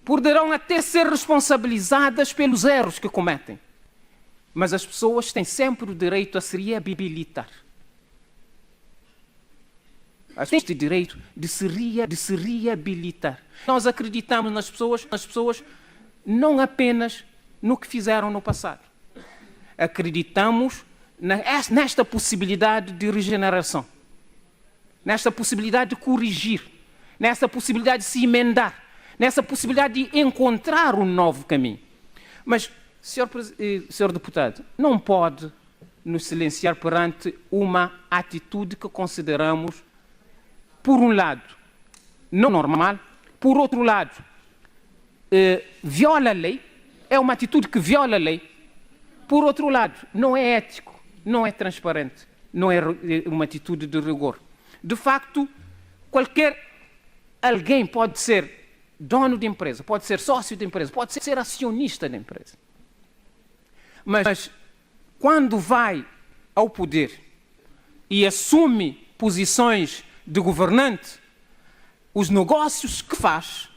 poderão até ser responsabilizadas pelos erros que cometem, mas as pessoas têm sempre o direito a se reabilitar. Têm o direito de se reabilitar. Nós acreditamos nas pessoas não apenas no que fizeram no passado. acreditamos nesta possibilidade de regeneração, nesta possibilidade de corrigir, nessa possibilidade de se emendar, nessa possibilidade de encontrar um novo caminho. Mas, senhor deputado, não pode nos silenciar perante uma atitude que consideramos, por um lado, não normal, por outro lado, viola a lei, é uma atitude que viola a lei, por outro lado, não é ético, não é transparente, não é uma atitude de rigor. De facto, alguém pode ser dono de empresa, pode ser sócio de empresa, pode ser acionista da empresa. Mas quando vai ao poder e assume posições de governante, os negócios que faz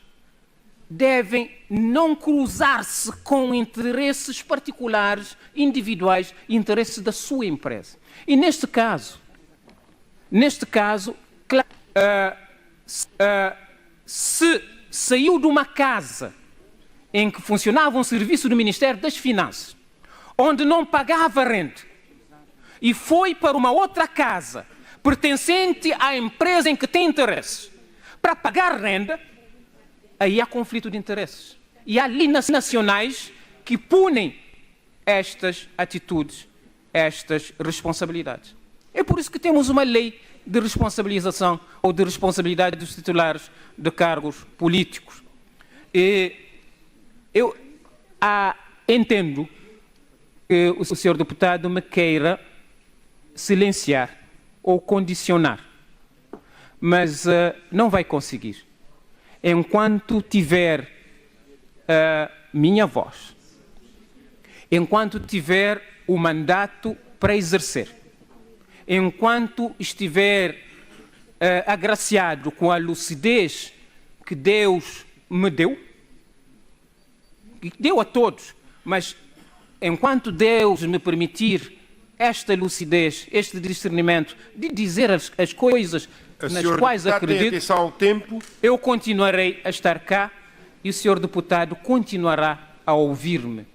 devem não cruzar-se com interesses particulares, individuais, interesses da sua empresa. E neste caso, se saiu de uma casa em que funcionava um serviço do Ministério das Finanças, onde não pagava renda, e foi para uma outra casa pertencente à empresa em que tem interesses para pagar renda, aí há conflito de interesses. E há leis nacionais que punem estas atitudes, estas responsabilidades. É por isso que temos uma lei de responsabilização ou de responsabilidade dos titulares de cargos políticos. Eu entendo que o senhor deputado me queira silenciar ou condicionar, mas não vai conseguir. Enquanto tiver minha voz, enquanto tiver o mandato para exercer, enquanto estiver agraciado com a lucidez que Deus me deu, que deu a todos, mas enquanto Deus me permitir esta lucidez, este discernimento de dizer as coisas nas quais acredito, eu continuarei a estar cá e o senhor deputado continuará a ouvir-me.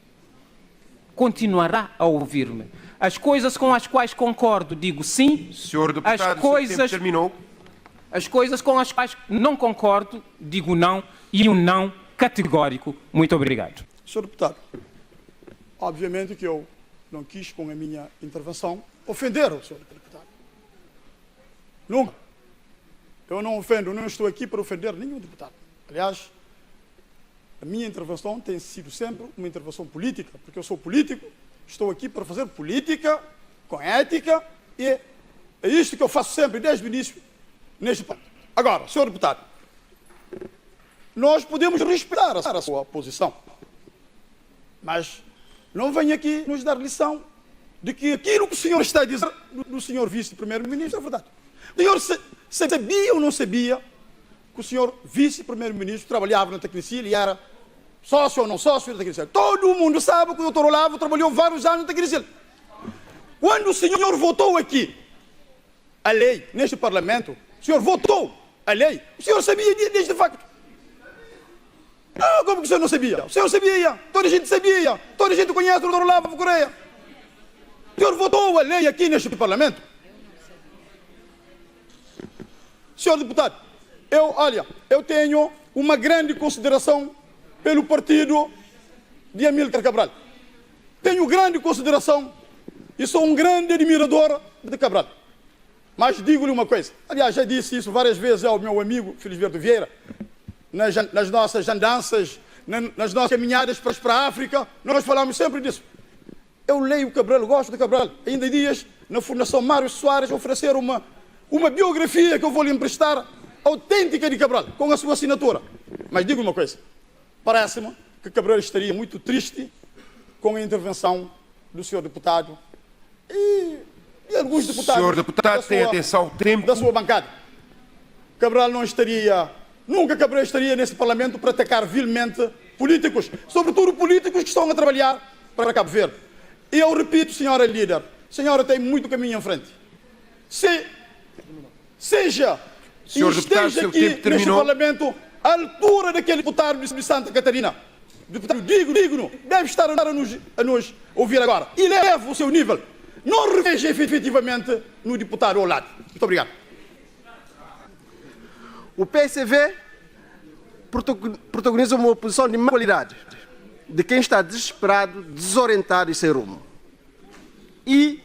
Continuará a ouvir-me. As coisas com as quais concordo, digo sim. Senhor deputado, o seu tempo terminou. As coisas com as quais não concordo, digo não, e um não categórico. Muito obrigado. Senhor deputado, obviamente que eu não quis, com a minha intervenção, ofender o senhor deputado. Nunca. Eu não ofendo, não estou aqui para ofender nenhum deputado. Aliás, a minha intervenção tem sido sempre uma intervenção política, porque eu sou político, estou aqui para fazer política com ética e é isto que eu faço sempre, desde o início, neste ponto. Agora, senhor deputado, nós podemos respeitar a sua posição, mas não venha aqui nos dar lição de que aquilo que o senhor está a dizer do senhor vice-primeiro-ministro é verdade. O senhor sabia ou não sabia que o senhor vice-primeiro-ministro trabalhava na Tecnicil e era sócio ou não sócio da Tecnicil? Todo mundo sabe que o doutor Olavo trabalhou vários anos na Tecnicil. Quando o senhor votou aqui a lei, neste Parlamento, o senhor votou a lei, o senhor sabia deste facto. Não, como que o senhor não sabia? O senhor sabia, toda a gente sabia, toda a gente conhece o doutor Olavo Correia. O senhor votou a lei aqui neste Parlamento. Senhor deputado, eu tenho uma grande consideração pelo partido de Amílcar Cabral. Tenho grande consideração e sou um grande admirador de Cabral. Mas digo-lhe uma coisa, aliás, já disse isso várias vezes ao meu amigo Felisberto Vieira, nas nossas andanças, nas nossas caminhadas para a África, nós falamos sempre disso. Eu leio Cabral, gosto de Cabral. Ainda há dias, na Fundação Mário Soares, ofereceram uma biografia que eu vou lhe emprestar, autêntica de Cabral, com a sua assinatura. Mas digo uma coisa, parece-me que Cabral estaria muito triste com a intervenção do senhor deputado e alguns deputados. Senhor deputado, tem atenção ao tempo da sua bancada. Cabral não estaria, nunca Cabral estaria nesse Parlamento para atacar vilmente políticos, sobretudo políticos que estão a trabalhar para Cabo Verde. E eu repito, senhora líder, a senhora tem muito caminho em frente. Seja senhor e esteja deputado, aqui neste Parlamento à altura daquele deputado de Santa Catarina deputado digno, deve estar a nos ouvir agora. E leve o seu nível. Não reveja efetivamente no deputado ao lado. Muito obrigado. O PSV protagoniza uma oposição de má qualidade, de quem está desesperado, desorientado e sem rumo. E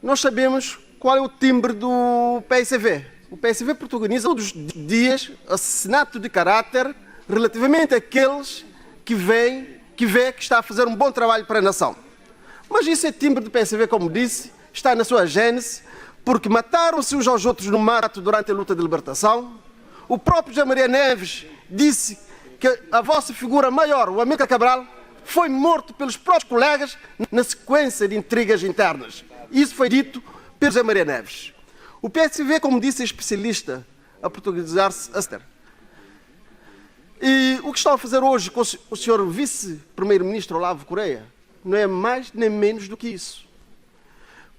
nós sabemos qual é o timbre do PSV. O PSV protagoniza todos os dias assassinato de caráter relativamente àqueles que vê que está a fazer um bom trabalho para a nação. Mas isso é timbre do PSV, como disse, está na sua gênese, porque mataram-se uns aos outros no mato durante a luta de libertação. O próprio José Maria Neves disse que a vossa figura maior, o Amílcar Cabral, foi morto pelos próprios colegas na sequência de intrigas internas. Isso foi dito pelo José Maria Neves. O PSV, como disse, é especialista a protagonizar-se a ser. E o que está a fazer hoje com o senhor vice-primeiro-ministro Olavo Correia não é mais nem menos do que isso.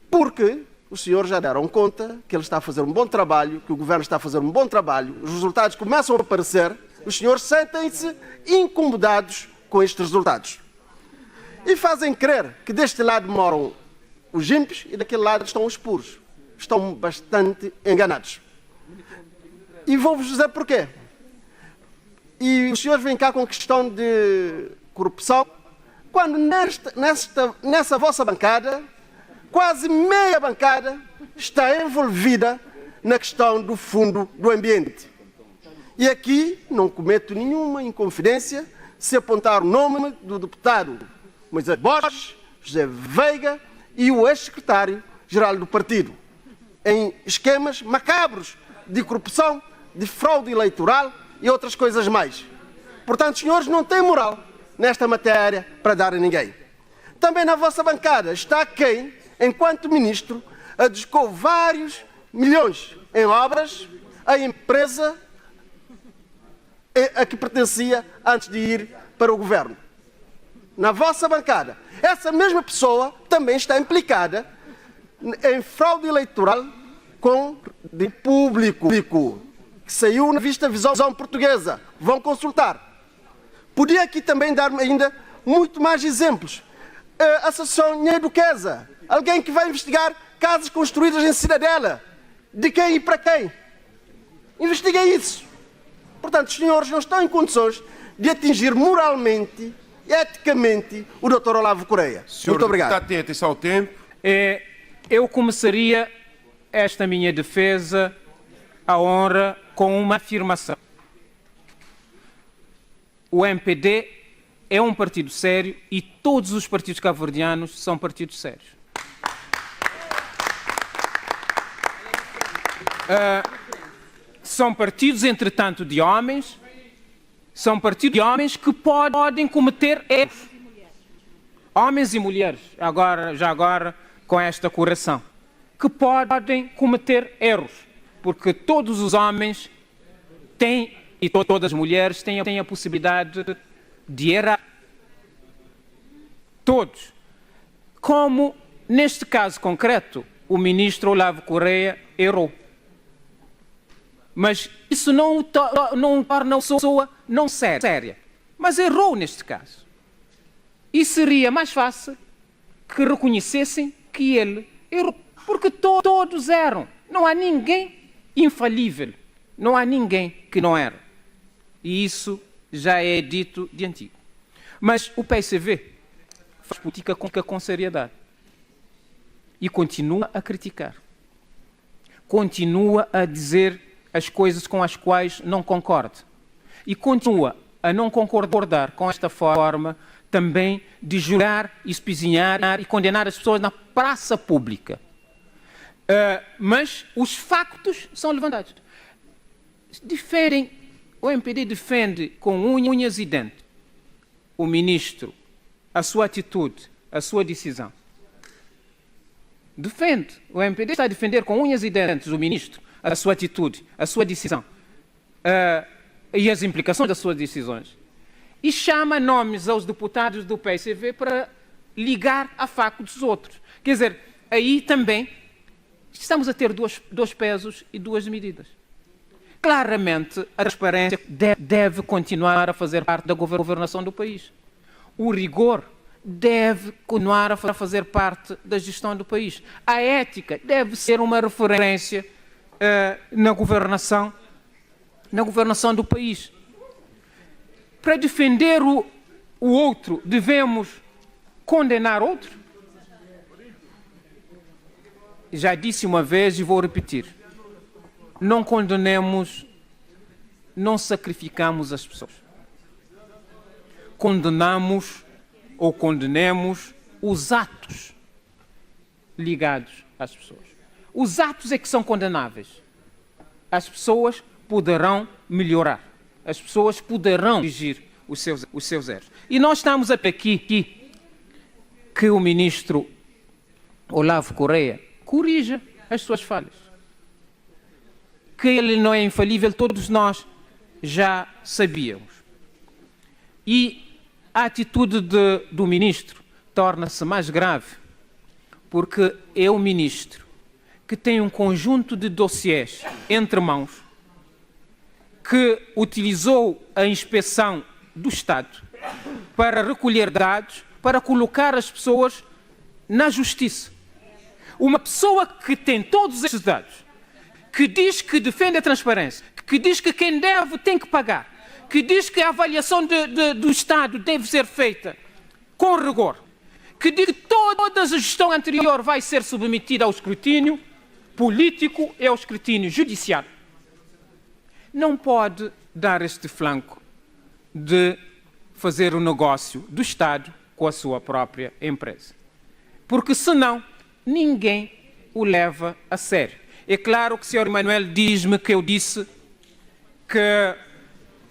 Porque os senhores já deram conta que ele está a fazer um bom trabalho, que o governo está a fazer um bom trabalho, os resultados começam a aparecer, os senhores sentem-se incomodados com estes resultados. E fazem crer que deste lado moram os ímpios e daquele lado estão os puros. Estão bastante enganados. E vou-vos dizer porquê. E os senhores vêm cá com a questão de corrupção, quando nessa vossa bancada, quase meia bancada está envolvida na questão do fundo do ambiente. E aqui não cometo nenhuma inconfidência se apontar o nome do deputado Moisés Borges, José Veiga e o ex-secretário-geral do partido, em esquemas macabros de corrupção, de fraude eleitoral e outras coisas mais. Portanto, senhores, não têm moral nesta matéria para dar a ninguém. Também na vossa bancada está quem, enquanto ministro, adjudicou vários milhões em obras à empresa a que pertencia antes de ir para o governo. Na vossa bancada, essa mesma pessoa também está implicada em fraude eleitoral com de público, que saiu na revista Visão Portuguesa. Vão consultar. Podia aqui também dar ainda muito mais exemplos. A Associação Nhe Duquesa, alguém que vai investigar casas construídas em Cidadela. De quem e para quem? Investiguem isso. Portanto, os senhores não estão em condições de atingir moralmente, eticamente, o Dr. Olavo Correia. Muito obrigado. Está atento, atenção ao tempo. Eu começaria esta minha defesa à honra com uma afirmação. O MPD é um partido sério e todos os partidos cabo-verdianos são partidos sérios. São partidos, entretanto, de homens, são partidos de homens que podem cometer erros. Homens e mulheres, já agora com esta correção, que podem cometer erros, porque todos os homens têm, e todas as mulheres têm a possibilidade de errar. Todos. Como, neste caso concreto, o ministro Olavo Correia errou. Mas isso não torna a pessoa não séria. Mas errou neste caso. E seria mais fácil que reconhecessem que ele errou. Porque todos erram. Não há ninguém infalível. Não há ninguém que não erra. E isso já é dito de antigo. Mas o PSV faz política com seriedade. E continua a criticar. Continua a dizer as coisas com as quais não concorda. E continua a não concordar com esta forma também de julgar, espizinhar e condenar as pessoas na praça pública. Mas os factos são levantados. O MPD defende com unhas e dentes o ministro, a sua atitude, a sua decisão. Defende. O MPD está a defender com unhas e dentes o ministro, a sua atitude, a sua decisão e as implicações das suas decisões. E chama nomes aos deputados do PSV para ligar a factos dos outros. Quer dizer, aí também estamos a ter dois pesos e duas medidas. claramente a transparência deve continuar a fazer parte da governação do país. O rigor deve continuar a fazer parte da gestão do país. A ética deve ser uma referência na governação do país. Para defender o outro, devemos condenar outro? Já disse uma vez e vou repetir. Não condenemos, não sacrificamos as pessoas. Condenamos ou condenemos os atos ligados às pessoas. Os atos é que são condenáveis. As pessoas poderão melhorar. As pessoas poderão corrigir os seus erros. E nós estamos aqui que o ministro Olavo Correia corrija as suas falhas. Que ele não é infalível, todos nós já sabíamos. E a atitude do ministro torna-se mais grave, porque é o ministro que tem um conjunto de dossiês entre mãos, que utilizou a inspeção do Estado para recolher dados, para colocar as pessoas na justiça. Uma pessoa que tem todos esses dados, que diz que defende a transparência, que diz que quem deve tem que pagar, que diz que a avaliação do Estado deve ser feita com rigor, que diz que toda a gestão anterior vai ser submetida ao escrutínio político e ao escrutínio judiciário. Não pode dar este flanco de fazer o negócio do Estado com a sua própria empresa. Porque senão ninguém o leva a sério. É claro que o Sr. Emanuel diz-me que eu disse que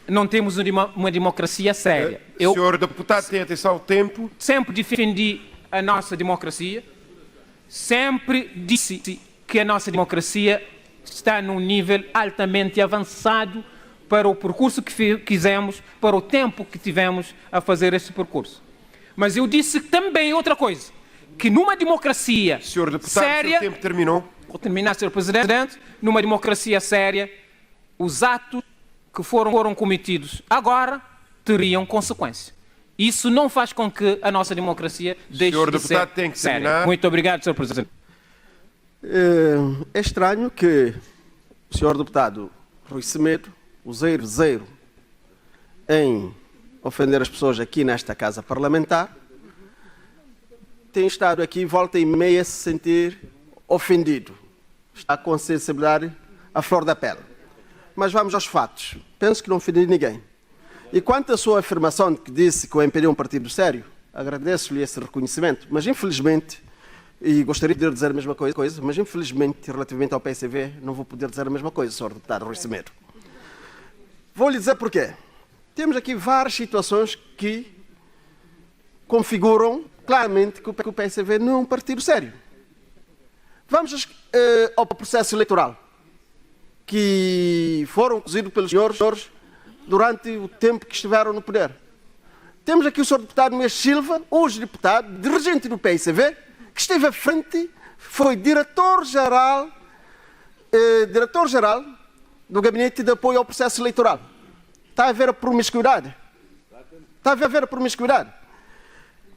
não temos uma democracia séria. O senhor deputado tem atenção ao tempo. Sempre defendi a nossa democracia, sempre disse que a nossa democracia está num nível altamente avançado para o percurso que quisemos, para o tempo que tivemos a fazer este percurso. Mas eu disse também outra coisa, que numa democracia senhor deputado, séria... O seu tempo terminou. Vou terminar, Sr. Presidente. Numa democracia séria, os atos que foram cometidos agora teriam consequência. Isso não faz com que a nossa democracia deixe de ser deputado tem que séria. terminar. Muito obrigado, Sr. Presidente. É estranho que o senhor deputado Rui Semedo, o zero em ofender as pessoas aqui nesta casa parlamentar, tem estado aqui volta e meia a se sentir ofendido. Está com a sensibilidade à flor da pele. Mas vamos aos fatos. Penso que não ofendi ninguém. E quanto à sua afirmação de que disse que o MPD é um partido sério, agradeço-lhe esse reconhecimento, mas infelizmente, e gostaria de dizer a mesma coisa, mas infelizmente, relativamente ao PSV, não vou poder dizer a mesma coisa, Sr. Deputado Rui Semedo. Vou-lhe dizer porquê. Temos aqui várias situações que configuram claramente que o PSV não é um partido sério. Vamos ao processo eleitoral, que foram conduzidos pelos senhores durante o tempo que estiveram no poder. Temos aqui o Sr. Deputado Meixo Silva, hoje deputado, dirigente do PSV, que esteve à frente, foi diretor-geral do Gabinete de Apoio ao Processo Eleitoral. Está a ver a promiscuidade? Está a ver a promiscuidade?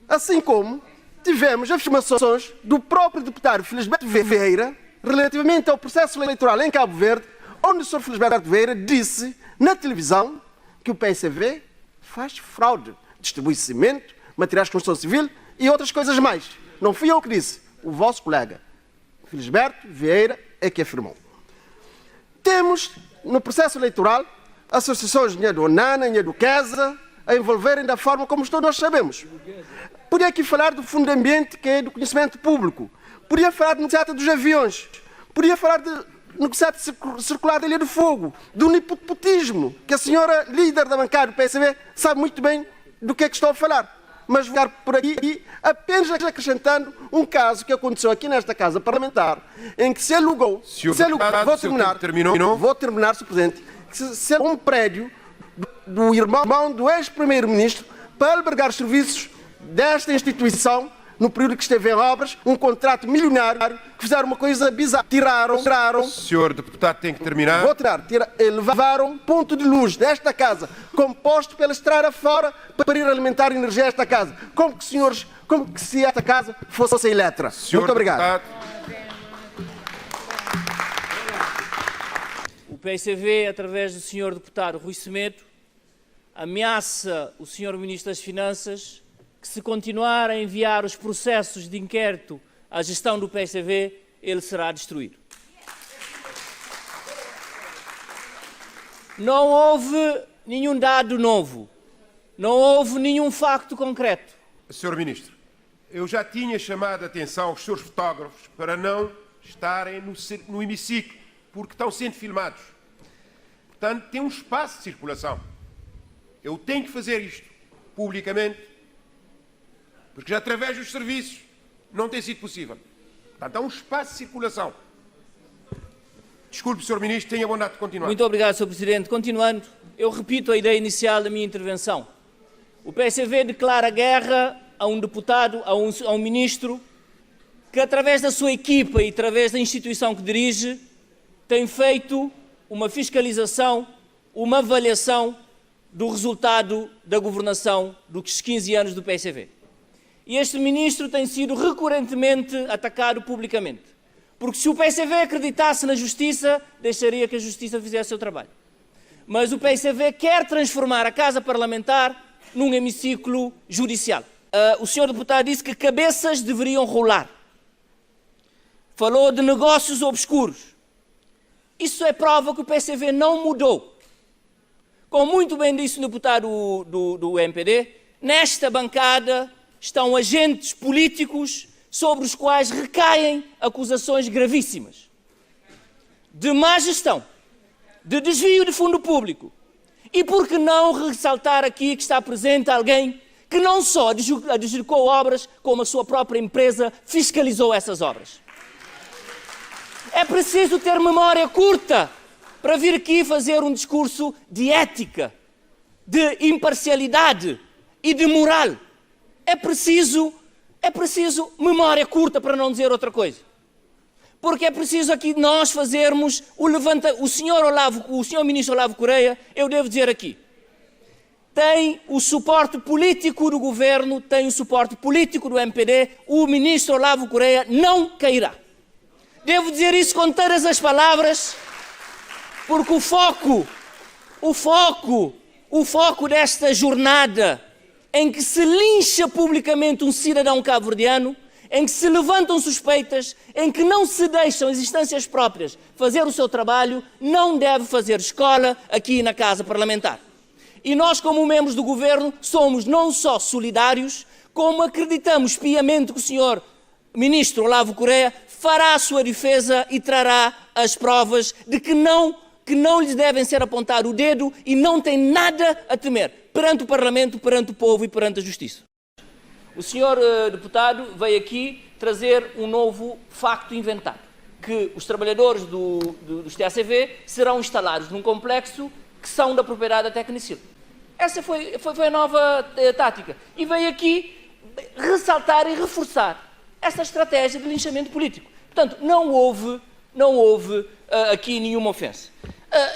Assim como tivemos afirmações do próprio deputado Felisberto Vieira relativamente ao processo eleitoral em Cabo Verde, onde o Sr. Felisberto Vieira disse na televisão que o PSV faz fraude, distribui cimento, materiais de construção civil e outras coisas mais. Não fui eu que disse, o vosso colega Felisberto Vieira é que afirmou. Temos no processo eleitoral associações do ONANA e do QESA a envolverem da forma como todos nós sabemos. Podia aqui falar do Fundo de Ambiente, que é do conhecimento público. Podia falar do negociado dos aviões. Podia falar do negociado circular da Ilha do Fogo. Do nepotismo, que a senhora líder da bancada do PSV sabe muito bem do que é que estou a falar. Mas vou ficar por aqui apenas acrescentando um caso que aconteceu aqui nesta casa parlamentar, em que se alugou... Vou terminar, Sr. Presidente. Se alugou um prédio do irmão do ex-primeiro-ministro para albergar serviços desta instituição no período que esteve em obras, um contrato milionário, que fizeram uma coisa bizarra. Tiraram. Senhor deputado tem que terminar. Vou tirar. Levaram ponto de luz desta casa, composto pela estrada fora, para ir alimentar energia a esta casa. Como que se esta casa fosse Eletra. Muito obrigado. O PSV, através do Sr. Deputado Rui Semedo, ameaça o Sr. Ministro das Finanças que, se continuar a enviar os processos de inquérito à gestão do PSV, ele será destruído. Não houve nenhum dado novo, não houve nenhum facto concreto. Sr. Ministro, eu já tinha chamado a atenção aos seus fotógrafos para não estarem no hemiciclo, porque estão sendo filmados. Portanto, tem um espaço de circulação. Eu tenho que fazer isto publicamente, porque já através dos serviços não tem sido possível. Portanto, há um espaço de circulação. Desculpe, Sr. Ministro, tenha a bondade de continuar. Muito obrigado, Sr. Presidente. Continuando, eu repito a ideia inicial da minha intervenção. O PSV declara guerra a um deputado, a um ministro, que através da sua equipa e através da instituição que dirige, tem feito uma fiscalização, uma avaliação do resultado da governação dos 15 anos do PSV. E este ministro tem sido recorrentemente atacado publicamente. Porque se o PSV acreditasse na justiça, deixaria que a justiça fizesse o seu trabalho. Mas o PSV quer transformar a Casa Parlamentar num hemiciclo judicial. O senhor deputado disse que cabeças deveriam rolar. Falou de negócios obscuros. Isso é prova que o PSV não mudou. Como muito bem disse o deputado do MPD, nesta bancada estão agentes políticos sobre os quais recaem acusações gravíssimas de má gestão, de desvio de fundo público. E por que não ressaltar aqui que está presente alguém que não só adjudicou obras, como a sua própria empresa fiscalizou essas obras. É preciso ter memória curta para vir aqui fazer um discurso de ética, de imparcialidade e de moral. É preciso memória curta, para não dizer outra coisa. Porque é preciso aqui nós fazermos o senhor ministro Olavo Correia, eu devo dizer aqui, tem o suporte político do governo, tem o suporte político do MPD, o ministro Olavo Correia não cairá. Devo dizer isso com todas as palavras, porque o foco desta jornada em que se lincha publicamente um cidadão cabo-verdiano, em que se levantam suspeitas, em que não se deixam as instâncias próprias fazer o seu trabalho, não deve fazer escola aqui na Casa Parlamentar. E nós, como membros do Governo, somos não só solidários, como acreditamos piamente que o senhor Ministro Olavo Correia fará a sua defesa e trará as provas de que não lhes devem ser apontado o dedo e não tem nada a temer perante o Parlamento, perante o povo e perante a Justiça. O senhor deputado veio aqui trazer um novo facto inventado, que os trabalhadores dos TACV serão instalados num complexo que são da propriedade da Tecnicil. Essa foi a nova tática. E veio aqui ressaltar e reforçar essa estratégia de linchamento político. Portanto, não houve aqui nenhuma ofensa.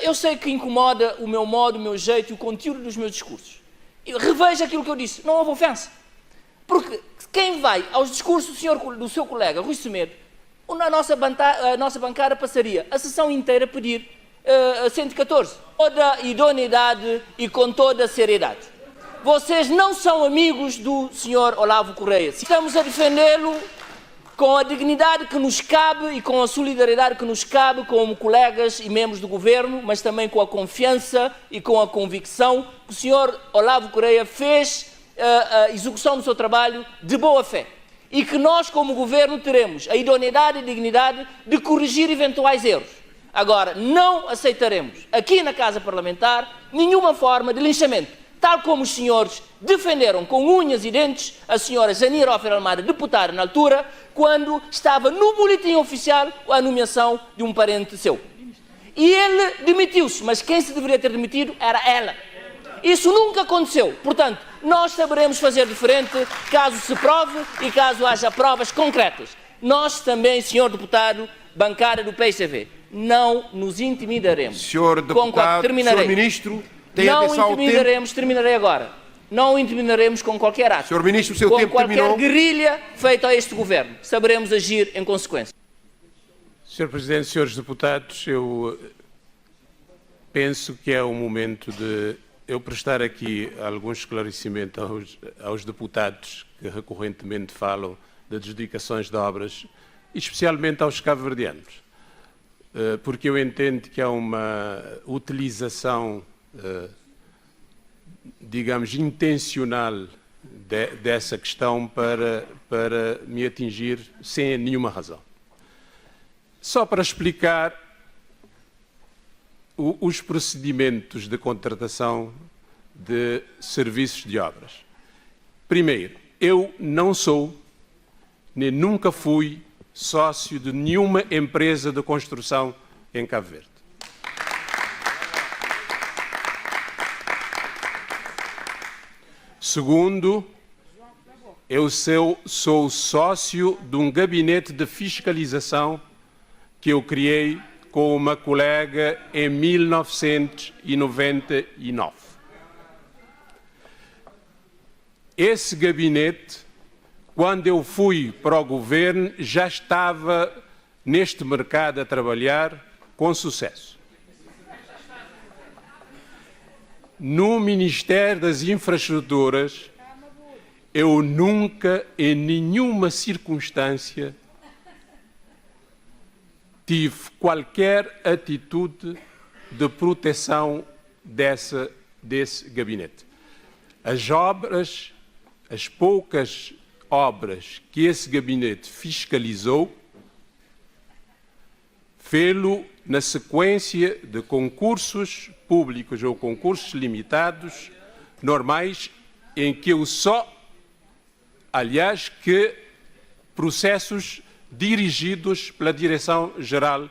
Eu sei que incomoda o meu modo, o meu jeito e o conteúdo dos meus discursos. Reveja aquilo que eu disse, não houve ofensa. Porque quem vai aos discursos do seu colega Rui Semedo, a nossa bancada passaria a sessão inteira a pedir 114. Toda a idoneidade e com toda a seriedade. Vocês não são amigos do senhor Olavo Correia. Estamos a defendê-lo com a dignidade que nos cabe e com a solidariedade que nos cabe como colegas e membros do governo, mas também com a confiança e com a convicção que o senhor Olavo Correia fez a execução do seu trabalho de boa fé. E que nós, como governo, teremos a idoneidade e dignidade de corrigir eventuais erros. Agora, não aceitaremos aqui na Casa Parlamentar nenhuma forma de linchamento, tal como os senhores defenderam com unhas e dentes a senhora Janira Ofer Almada, deputada na altura, quando estava no boletim oficial a nomeação de um parente seu. E ele demitiu-se, mas quem se deveria ter demitido era ela. Isso nunca aconteceu. Portanto, nós saberemos fazer diferente caso se prove e caso haja provas concretas. Nós também, senhor deputado, bancada do PCV, não nos intimidaremos. Senhor deputado, senhor ministro, tem atenção ao tempo. Terminarei agora. Não o intimidaremos com qualquer ato. Senhor ministro, o seu tempo terminou. Com qualquer guerrilha feita a este governo. Saberemos agir em consequência. Senhor Presidente, senhores deputados, eu penso que é o momento de eu prestar aqui algum esclarecimento aos deputados que recorrentemente falam de adjudicações de obras, especialmente aos cabo-verdianos, porque eu entendo que há uma utilização, digamos, intencional dessa questão para me atingir sem nenhuma razão. Só para explicar os procedimentos de contratação de serviços de obras. Primeiro, eu não sou, nem nunca fui, sócio de nenhuma empresa de construção em Cabo Verde. Segundo, eu sou sócio de um gabinete de fiscalização que eu criei com uma colega em 1999. Esse gabinete, quando eu fui para o governo, já estava neste mercado a trabalhar com sucesso. No Ministério das Infraestruturas, eu nunca, em nenhuma circunstância, tive qualquer atitude de proteção desse gabinete. As poucas obras que esse gabinete fiscalizou, fê-lo na sequência de concursos públicos ou concursos limitados, normais, em que eu que processos dirigidos pela Direção-Geral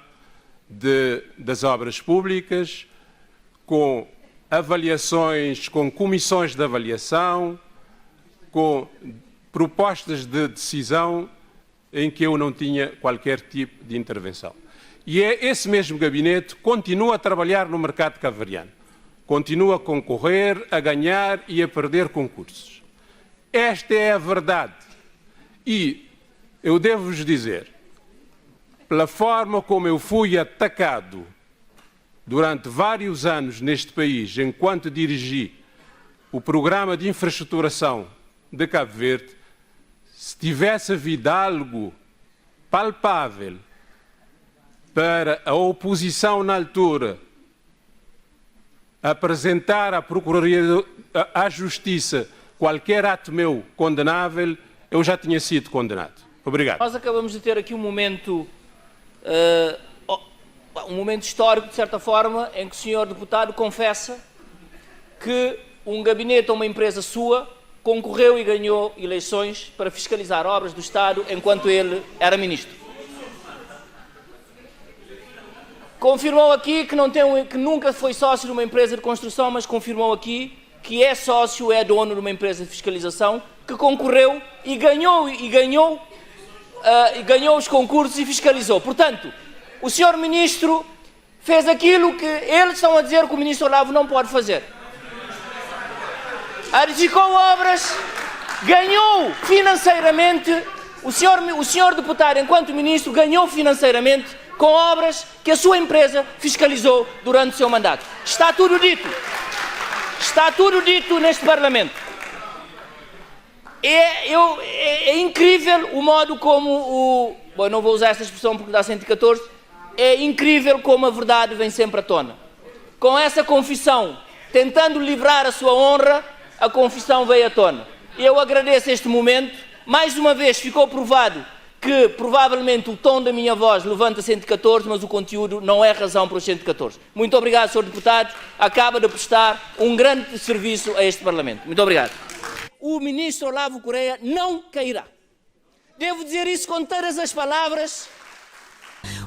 das Obras Públicas, com avaliações, com comissões de avaliação, com propostas de decisão em que eu não tinha qualquer tipo de intervenção. E esse mesmo gabinete continua a trabalhar no mercado cabo-verdiano, continua a concorrer, a ganhar e a perder concursos. Esta é a verdade. E eu devo-vos dizer, pela forma como eu fui atacado durante vários anos neste país, enquanto dirigi o programa de infraestruturação de Cabo Verde, se tivesse havido algo palpável para a oposição na altura apresentar à Procuradoria, à Justiça, qualquer ato meu condenável, eu já tinha sido condenado. Obrigado. Nós acabamos de ter aqui um momento histórico, de certa forma, em que o senhor deputado confessa que um gabinete ou uma empresa sua concorreu e ganhou eleições para fiscalizar obras do Estado enquanto ele era ministro. Confirmou aqui que nunca foi sócio de uma empresa de construção, mas confirmou aqui que é sócio, é dono de uma empresa de fiscalização, que concorreu e ganhou os concursos e fiscalizou. Portanto, o senhor ministro fez aquilo que eles estão a dizer que o ministro Olavo não pode fazer. Adjudicou obras, ganhou financeiramente, o senhor deputado, enquanto ministro, ganhou financeiramente com obras que a sua empresa fiscalizou durante o seu mandato. Está tudo dito. Está tudo dito neste Parlamento. É incrível o modo como Bom, não vou usar esta expressão porque dá 114. É incrível como a verdade vem sempre à tona. Com essa confissão, tentando livrar a sua honra, a confissão veio à tona. Eu agradeço este momento. Mais uma vez ficou provado que provavelmente o tom da minha voz levanta 114, mas o conteúdo não é razão para os 114. Muito obrigado, Sr. Deputado. Acaba de prestar um grande serviço a este Parlamento. Muito obrigado. O ministro Olavo Correia não cairá. Devo dizer isso com todas as palavras.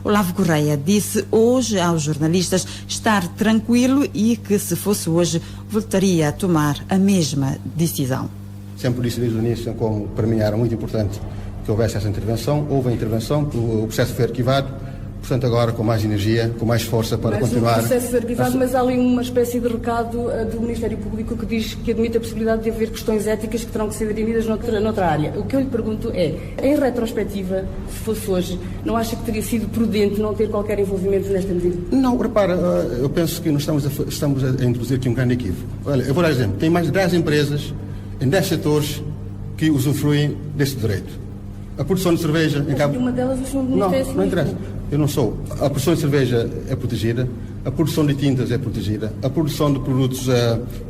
Olavo Correia disse hoje aos jornalistas estar tranquilo e que, se fosse hoje, voltaria a tomar a mesma decisão. Sempre disse desde o início, como para mim era muito importante que houvesse essa intervenção, houve a intervenção, o processo foi arquivado, portanto agora com mais energia, com mais força para continuar. O processo foi arquivado, mas há ali uma espécie de recado do Ministério Público que diz que admite a possibilidade de haver questões éticas que terão que ser dirimidas noutra área. O que eu lhe pergunto é, em retrospectiva, se fosse hoje, não acha que teria sido prudente não ter qualquer envolvimento nesta medida? Não, repara, eu penso que nós estamos a introduzir aqui um grande equívoco. Olha, eu vou dar exemplo, tem mais de 10 empresas em 10 setores que usufruem deste direito. A produção de cerveja em Cabo... Uma delas o senhor ministro é assim. Não interessa. Eu não sou. A produção de cerveja é protegida, a produção de tintas é protegida, a produção de produtos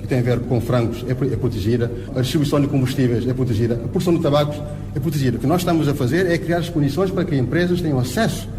que têm a ver com frangos é protegida, a distribuição de combustíveis é protegida, a produção de tabacos é protegida. O que nós estamos a fazer é criar as condições para que empresas tenham acesso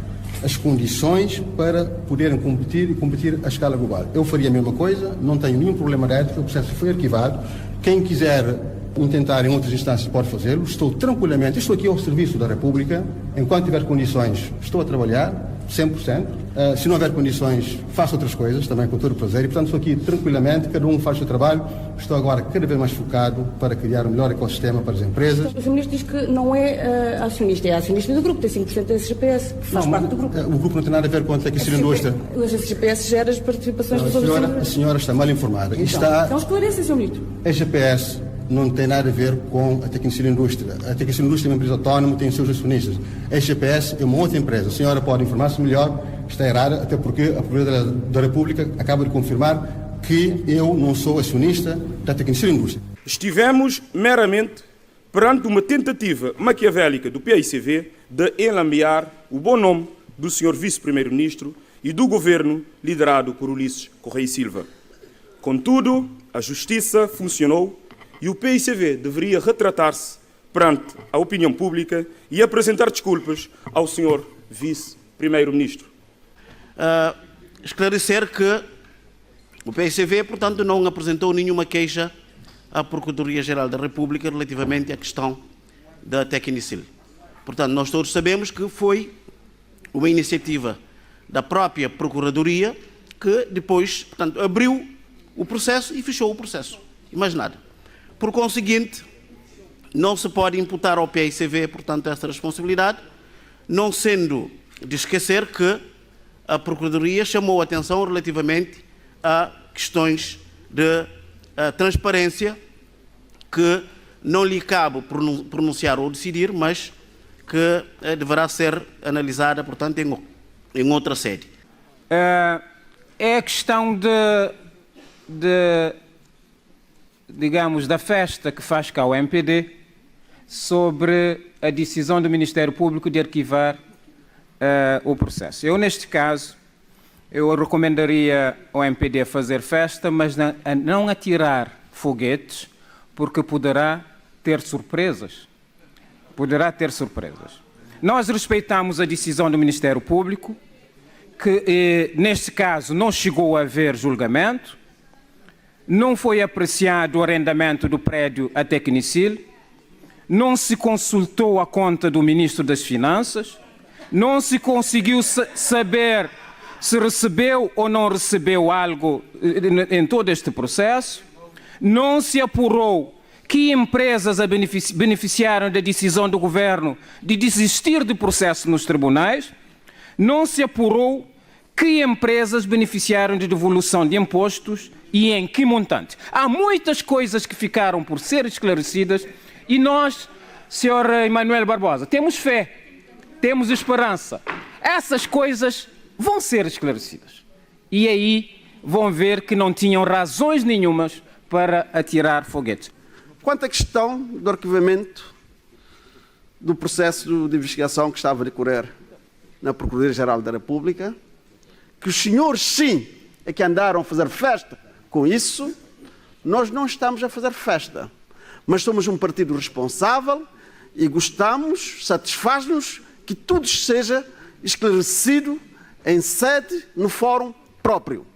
às condições para poderem competir à escala global. Eu faria a mesma coisa, não tenho nenhum problema de ética, o processo foi arquivado. Quem quiser intentar em outras instâncias pode fazê-lo. Estou tranquilamente, estou aqui ao serviço da República. Enquanto tiver condições, estou a trabalhar 100%. Se não houver condições, faço outras coisas, também com todo o prazer. E, portanto, estou aqui tranquilamente, cada um faz o seu trabalho. Estou agora cada vez mais focado para criar um melhor ecossistema para as empresas. O Sr. Ministro diz que não é acionista, é acionista do grupo, tem 5% da SGPS, que faz parte do grupo. O grupo não tem nada a ver com a Tecnicil Indústria. Mas a SGPS gera as participações dos outros. A senhora está mal informada. Então esclareça, Sr. Ministro. A SGPS não tem nada a ver com a Tecnicil Indústria. A Tecnicil Indústria é uma empresa autónoma, tem os seus acionistas. A SGPS é uma outra empresa. A senhora pode informar-se melhor, está errada, até porque a Procuradoria da República acaba de confirmar que eu não sou acionista da Tecnicil Indústria. Estivemos meramente perante uma tentativa maquiavélica do PICV de enlamear o bom nome do Sr. Vice-Primeiro-Ministro e do governo liderado por Ulisses Correia e Silva. Contudo, a justiça funcionou e o PICV deveria retratar-se perante a opinião pública e apresentar desculpas ao Sr. Vice-Primeiro-Ministro. Esclarecer que o PICV, portanto, não apresentou nenhuma queixa à Procuradoria-Geral da República relativamente à questão da Tecnicil. Portanto, nós todos sabemos que foi uma iniciativa da própria Procuradoria que depois, portanto, abriu o processo e fechou o processo. E mais nada. Por conseguinte, não se pode imputar ao PICV, portanto, essa responsabilidade, não sendo de esquecer que a Procuradoria chamou a atenção relativamente a questões de transparência que não lhe cabe pronunciar ou decidir, mas que deverá ser analisada, portanto, em outra sede. É a questão digamos, da festa que faz cá o MPD sobre a decisão do Ministério Público de arquivar o processo. Eu, neste caso, eu recomendaria ao MPD fazer festa, mas não atirar foguetes, porque poderá ter surpresas. Poderá ter surpresas. Nós respeitamos a decisão do Ministério Público, que neste caso não chegou a haver julgamento, não foi apreciado o arrendamento do prédio a Tecnicil, não se consultou a conta do Ministro das Finanças, não se conseguiu saber se recebeu ou não recebeu algo em todo este processo, não se apurou que empresas a beneficiaram da decisão do governo de desistir do processo nos tribunais, não se apurou que empresas beneficiaram de devolução de impostos e em que montante. Há muitas coisas que ficaram por ser esclarecidas e nós, Sr. Emanuel Barbosa, temos fé, temos esperança. Essas coisas vão ser esclarecidas. E aí vão ver que não tinham razões nenhumas para atirar foguetes. Quanto à questão do arquivamento do processo de investigação que estava a decorrer na Procuradoria-Geral da República, que os senhores, sim, é que andaram a fazer festa com isso, nós não estamos a fazer festa. Mas somos um partido responsável e gostamos, satisfaz-nos que tudo seja esclarecido em sede, no fórum próprio.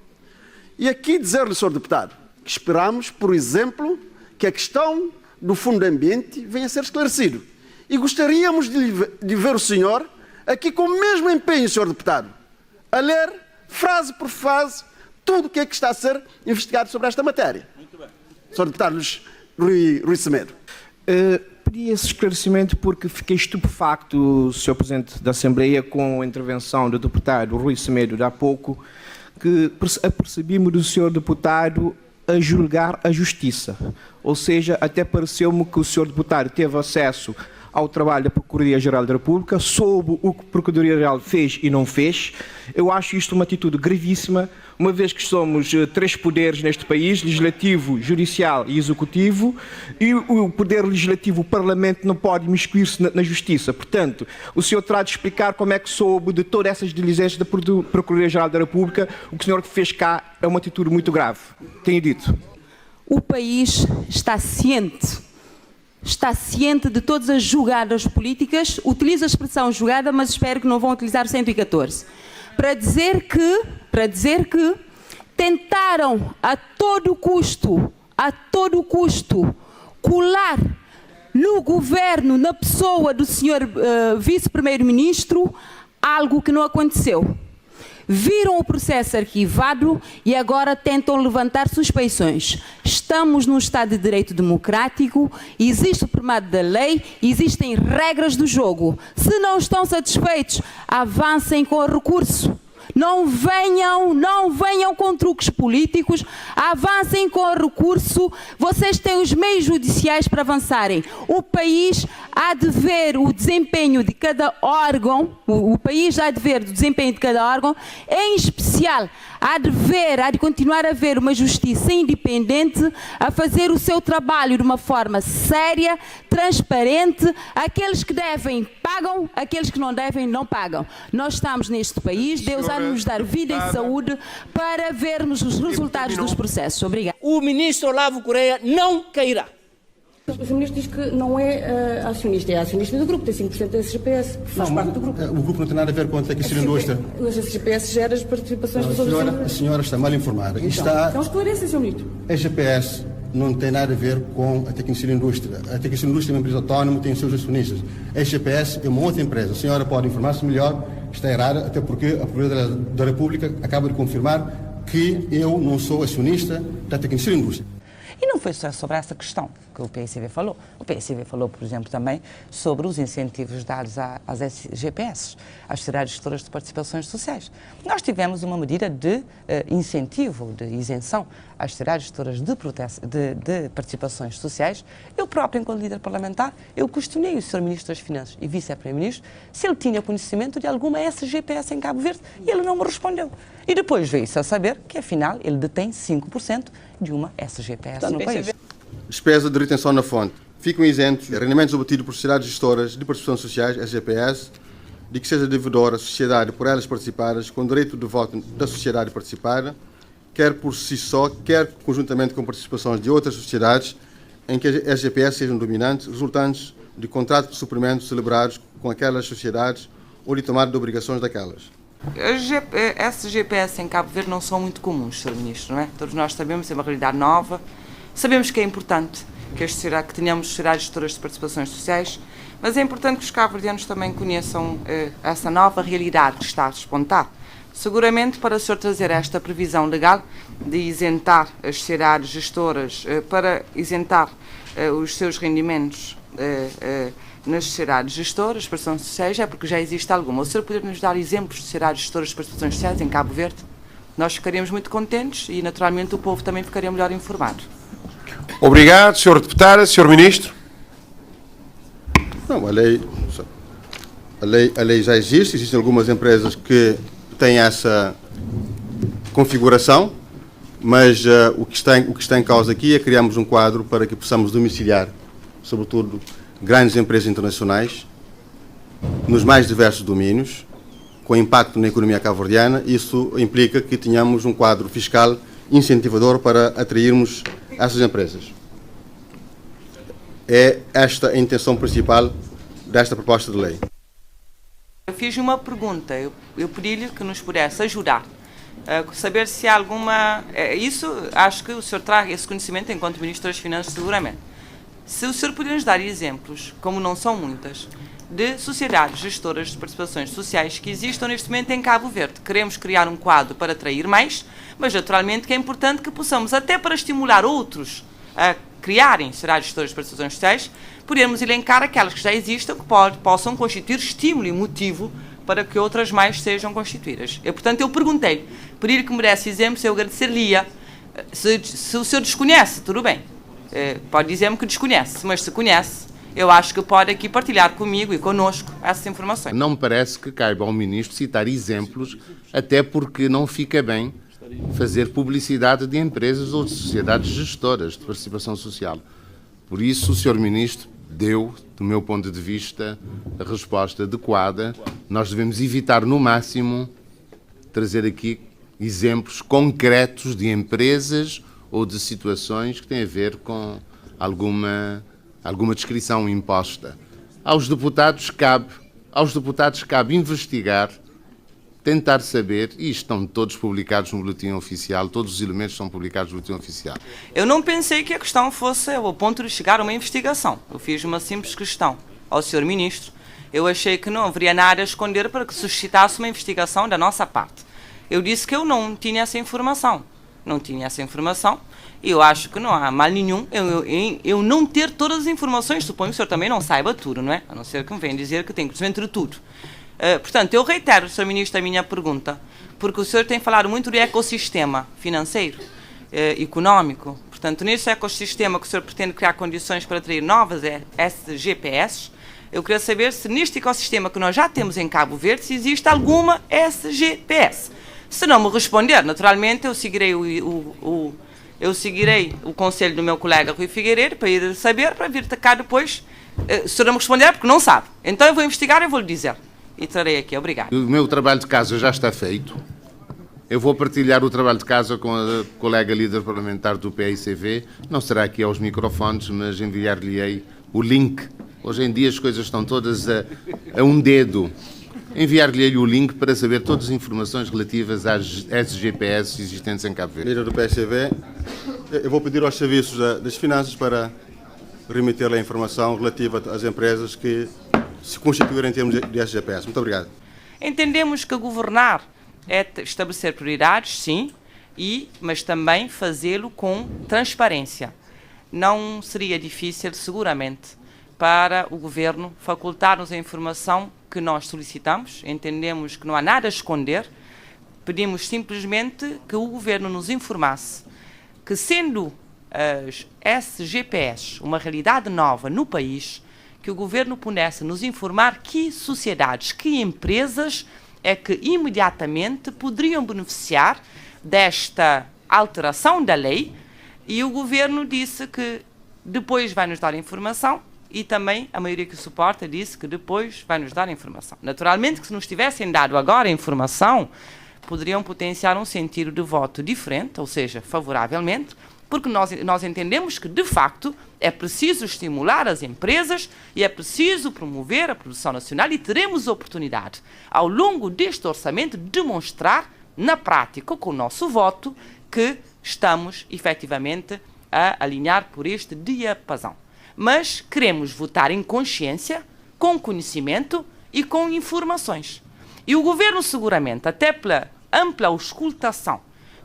E aqui dizer-lhe, Sr. Deputado, que esperamos, por exemplo, que a questão do Fundo de Ambiente venha a ser esclarecido. E gostaríamos de ver o senhor aqui com o mesmo empenho, Sr. Deputado, a ler, frase por frase, tudo o que é que está a ser investigado sobre esta matéria. Muito bem. Sr. Deputado Rui Semedo. Pedi esse esclarecimento porque fiquei estupefacto, Sr. Presidente da Assembleia, com a intervenção do deputado Rui Semedo de há pouco, que apercebi-me do Sr. Deputado a julgar a justiça. Ou seja, até pareceu-me que o Sr. Deputado teve acesso ao trabalho da Procuradoria-Geral da República, soube o que a Procuradoria-Geral fez e não fez. Eu acho isto uma atitude gravíssima, uma vez que somos 3 poderes neste país, legislativo, judicial e executivo, e o poder legislativo, o Parlamento, não pode imiscuir-se na justiça. Portanto, o senhor terá de explicar como é que soube de todas essas diligências da Procuradoria-Geral da República. O que o senhor fez cá é uma atitude muito grave. Tenho dito. O país está ciente de todas as jogadas políticas, utiliza a expressão jogada, mas espero que não vão utilizar o 114, para dizer que tentaram a todo custo, colar no governo, na pessoa do senhor vice-primeiro-ministro, algo que não aconteceu. Viram o processo arquivado e agora tentam levantar suspeições. Estamos num Estado de Direito democrático, existe o primado da lei, existem regras do jogo. Se não estão satisfeitos, avancem com o recurso. Não venham com truques políticos, avancem com o recurso. Vocês têm os meios judiciais para avançarem. O país há de ver o desempenho de cada órgão, em especial há de continuar a haver uma justiça independente a fazer o seu trabalho de uma forma séria, transparente. Aqueles que devem pagam, aqueles que não devem não pagam. Nós estamos neste país, Deus há de nos dar vida e saúde para vermos os resultados dos processos. Obrigado. O ministro Olavo Correia não cairá. O Sr. Ministro diz que não é acionista, é acionista do grupo, tem 5% da SGPS, faz parte do grupo. O grupo não tem nada a ver com a Tecnicina Indústria. Mas a SGPS gera as participações das outras. A senhora está mal informada. Então esclareça, Sr. Ministro. A SGPS não tem nada a ver com a Tecnicina Indústria. A Tecnicina Indústria é uma empresa autónoma, tem os seus acionistas. A SGPS é uma outra empresa. A senhora pode informar-se melhor, está errada, até porque a Procuradoria da República acaba de confirmar que eu não sou acionista da Tecnicina Indústria. E não foi só sobre essa questão que o PICV falou. O PICV falou, por exemplo, também sobre os incentivos dados às SGPS, às sociedades gestoras de participações sociais. Nós tivemos uma medida de incentivo, de isenção às sociedades gestoras de participações sociais. Eu próprio, enquanto líder parlamentar, eu questionei o Sr. Ministro das Finanças e Vice-Primeiro-Ministro se ele tinha conhecimento de alguma SGPS em Cabo Verde e ele não me respondeu. E depois veio-se a saber que, afinal, ele detém 5% de uma SGPS no país. Despesa de retenção na fonte. Ficam isentos rendimentos obtidos por sociedades gestoras de participações sociais, SGPS, de que seja devedora a sociedade por elas participadas, com direito de voto da sociedade participada, quer por si só, quer conjuntamente com participações de outras sociedades em que as SGPS sejam dominantes, resultantes de contratos de suprimentos celebrados com aquelas sociedades ou de tomada de obrigações daquelas. As SGPS em Cabo Verde não são muito comuns, Sr. Ministro, não é? Todos nós sabemos, é uma realidade nova. Sabemos que é importante que tenhamos sociedades gestoras de participações sociais, mas é importante que os cabo-verdianos também conheçam essa nova realidade que está a despontar. Seguramente, para o senhor trazer esta previsão legal de isentar as sociedades gestoras, para isentar os seus rendimentos nas sociedades gestoras de participações sociais, é porque já existe alguma. O senhor poderia nos dar exemplos de sociedades gestoras de participações sociais em Cabo Verde? Nós ficaríamos muito contentes e, naturalmente, o povo também ficaria melhor informado. Obrigado, Sr. Deputada. Sr. Ministro. Não, a lei já existe, existem algumas empresas que têm essa configuração, mas o que está em causa aqui é criarmos um quadro para que possamos domiciliar, sobretudo, grandes empresas internacionais, nos mais diversos domínios, com impacto na economia cabo-verdiana. Isso implica que tenhamos um quadro fiscal incentivador para atrairmos essas empresas. É esta a intenção principal desta proposta de lei. Eu fiz uma pergunta, eu pedi-lhe que nos pudesse ajudar a saber se há alguma... Isso, acho que o senhor traga esse conhecimento enquanto Ministro das Finanças, seguramente. Se o senhor puder nos dar exemplos, como não são muitas, de sociedades gestoras de participações sociais que existam neste momento em Cabo Verde. Queremos criar um quadro para atrair mais, mas naturalmente que é importante que possamos, até para estimular outros a criarem sociedades gestoras de participações sociais, podemos elencar aquelas que já existam, que possam constituir estímulo e motivo para que outras mais sejam constituídas. Portanto, eu perguntei, pedir que me desse exemplos, eu agradecer-lhe-ia. Se o senhor desconhece, tudo bem. Pode dizer-me que desconhece, mas se conhece, eu acho que pode aqui partilhar comigo e connosco essas informações. Não me parece que caiba ao Ministro citar exemplos, até porque não fica bem fazer publicidade de empresas ou de sociedades gestoras de participação social. Por isso, o Sr. Ministro deu, do meu ponto de vista, a resposta adequada. Nós devemos evitar, no máximo, trazer aqui exemplos concretos de empresas ou de situações que têm a ver com alguma descrição imposta. Aos deputados cabe investigar, tentar saber, e estão todos publicados no Boletim Oficial, todos os elementos são publicados no Boletim Oficial. Eu não pensei que a questão fosse ao ponto de chegar a uma investigação. Eu fiz uma simples questão ao Sr. Ministro. Eu achei que não haveria nada a esconder para que suscitasse uma investigação da nossa parte. Eu disse que eu não tinha essa informação. Não tinha essa informação. E eu acho que não há mal nenhum eu não ter todas as informações. Suponho que o senhor também não saiba tudo, não é? A não ser que me venha dizer que tem conhecimento de tudo. Portanto, eu reitero, Sr. Ministro, a minha pergunta, porque o senhor tem falado muito do ecossistema financeiro, económico. Portanto, nesse ecossistema que o senhor pretende criar condições para atrair novas SGPS, eu queria saber se neste ecossistema que nós já temos em Cabo Verde, se existe alguma SGPS. Se não me responder, naturalmente, eu seguirei o conselho do meu colega Rui Figueiredo para ir saber, para vir cá depois. Se o senhor não me responder, é porque não sabe. Então eu vou investigar e vou lhe dizer. E trarei aqui. Obrigado. O meu trabalho de casa já está feito. Eu vou partilhar o trabalho de casa com a colega líder parlamentar do PICV. Não será aqui aos microfones, mas enviar-lhe-ei o link. Hoje em dia as coisas estão todas a um dedo. Enviar-lhe o link para saber todas as informações relativas às SGPS existentes em Cabo Verde. Líder do PSV, eu vou pedir aos serviços das finanças para remeter a informação relativa às empresas que se constituírem em termos de SGPS. Muito obrigado. Entendemos que governar é estabelecer prioridades, sim, mas também fazê-lo com transparência. Não seria difícil, seguramente, para o Governo facultar-nos a informação que nós solicitamos. Entendemos que não há nada a esconder. Pedimos simplesmente que o Governo nos informasse que, sendo as SGPS uma realidade nova no país, que o Governo pudesse nos informar que sociedades, que empresas é que imediatamente poderiam beneficiar desta alteração da lei, e o Governo disse que depois vai nos dar informação, e também a maioria que o suporta disse que depois vai nos dar informação. Naturalmente que se nos tivessem dado agora a informação, poderiam potenciar um sentido de voto diferente, ou seja, favoravelmente, porque nós entendemos que, de facto, é preciso estimular as empresas e é preciso promover a produção nacional, e teremos oportunidade, ao longo deste orçamento, de demonstrar, na prática, com o nosso voto, que estamos, efetivamente, a alinhar por este diapasão. Mas queremos votar em consciência, com conhecimento e com informações. E o Governo, seguramente, até pela ampla auscultação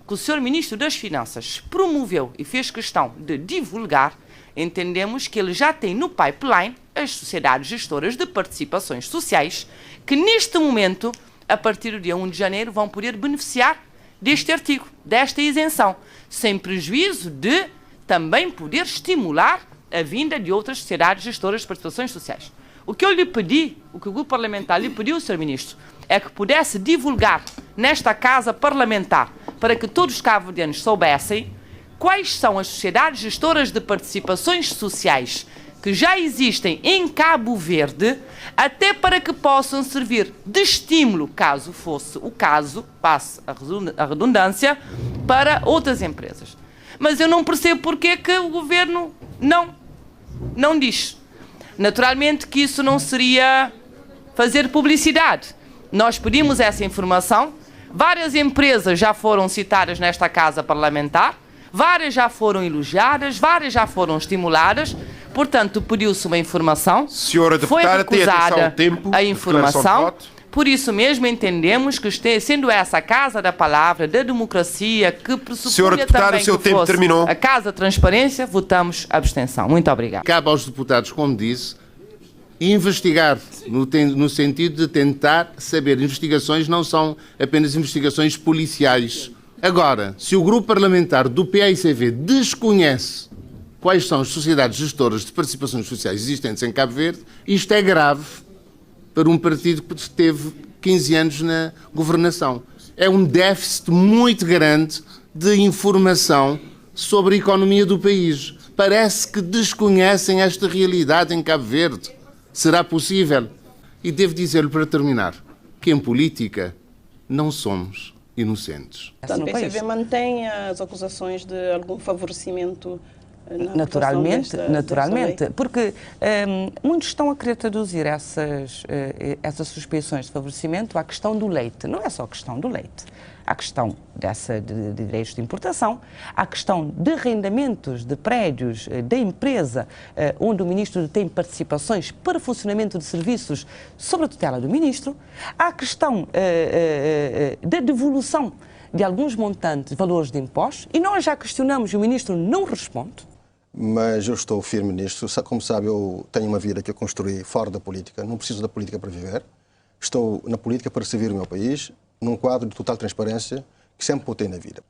que o Sr. Ministro das Finanças promoveu e fez questão de divulgar, entendemos que ele já tem no pipeline as sociedades gestoras de participações sociais que, neste momento, a partir do dia 1 de janeiro, vão poder beneficiar deste artigo, desta isenção, sem prejuízo de também poder estimular a vinda de outras sociedades gestoras de participações sociais. O que eu lhe pedi, o que o grupo parlamentar lhe pediu, Sr. Ministro, é que pudesse divulgar nesta casa parlamentar, para que todos os cabo-verdianos soubessem quais são as sociedades gestoras de participações sociais que já existem em Cabo Verde, até para que possam servir de estímulo, caso fosse o caso, passe a redundância, para outras empresas. Mas eu não percebo porque que o Governo não diz. Naturalmente que isso não seria fazer publicidade. Nós pedimos essa informação, várias empresas já foram citadas nesta casa parlamentar, várias já foram elogiadas, várias já foram estimuladas, Portanto, pediu-se uma informação, Senhora foi deputada, tenha atenção recusada ao tempo, a declaração de informação. voto. Por isso mesmo entendemos que, sendo essa a Casa da Palavra, da democracia, que pressupunha deputada, também o seu que tempo fosse terminou. a Casa da Transparência, votamos abstenção. Muito obrigado. Cabe aos deputados, como disse, investigar, no sentido de tentar saber. Investigações não são apenas investigações policiais. Agora, se o grupo parlamentar do PAICV desconhece quais são as sociedades gestoras de participações sociais existentes em Cabo Verde, isto é grave para um partido que teve 15 anos na governação. É um déficit muito grande de informação sobre a economia do país. Parece que desconhecem esta realidade em Cabo Verde. Será possível? E devo dizer-lhe para terminar que em política não somos inocentes. O PCV mantém as acusações de algum favorecimento na Naturalmente, aprovação naturalmente, porque muitos estão a querer traduzir essas suspeições de favorecimento à questão do leite. Não é só a questão do leite. Há a questão de direitos de importação, há a questão de arrendamentos de prédios da empresa onde o Ministro tem participações para funcionamento de serviços sob a tutela do Ministro, há a questão da devolução de alguns montantes, valores de impostos, e nós já questionamos e o Ministro não responde. Mas eu estou firme nisto. Como sabe, eu tenho uma vida que eu construí fora da política. Não preciso da política para viver. Estou na política para servir o meu país, num quadro de total transparência que sempre botei na vida.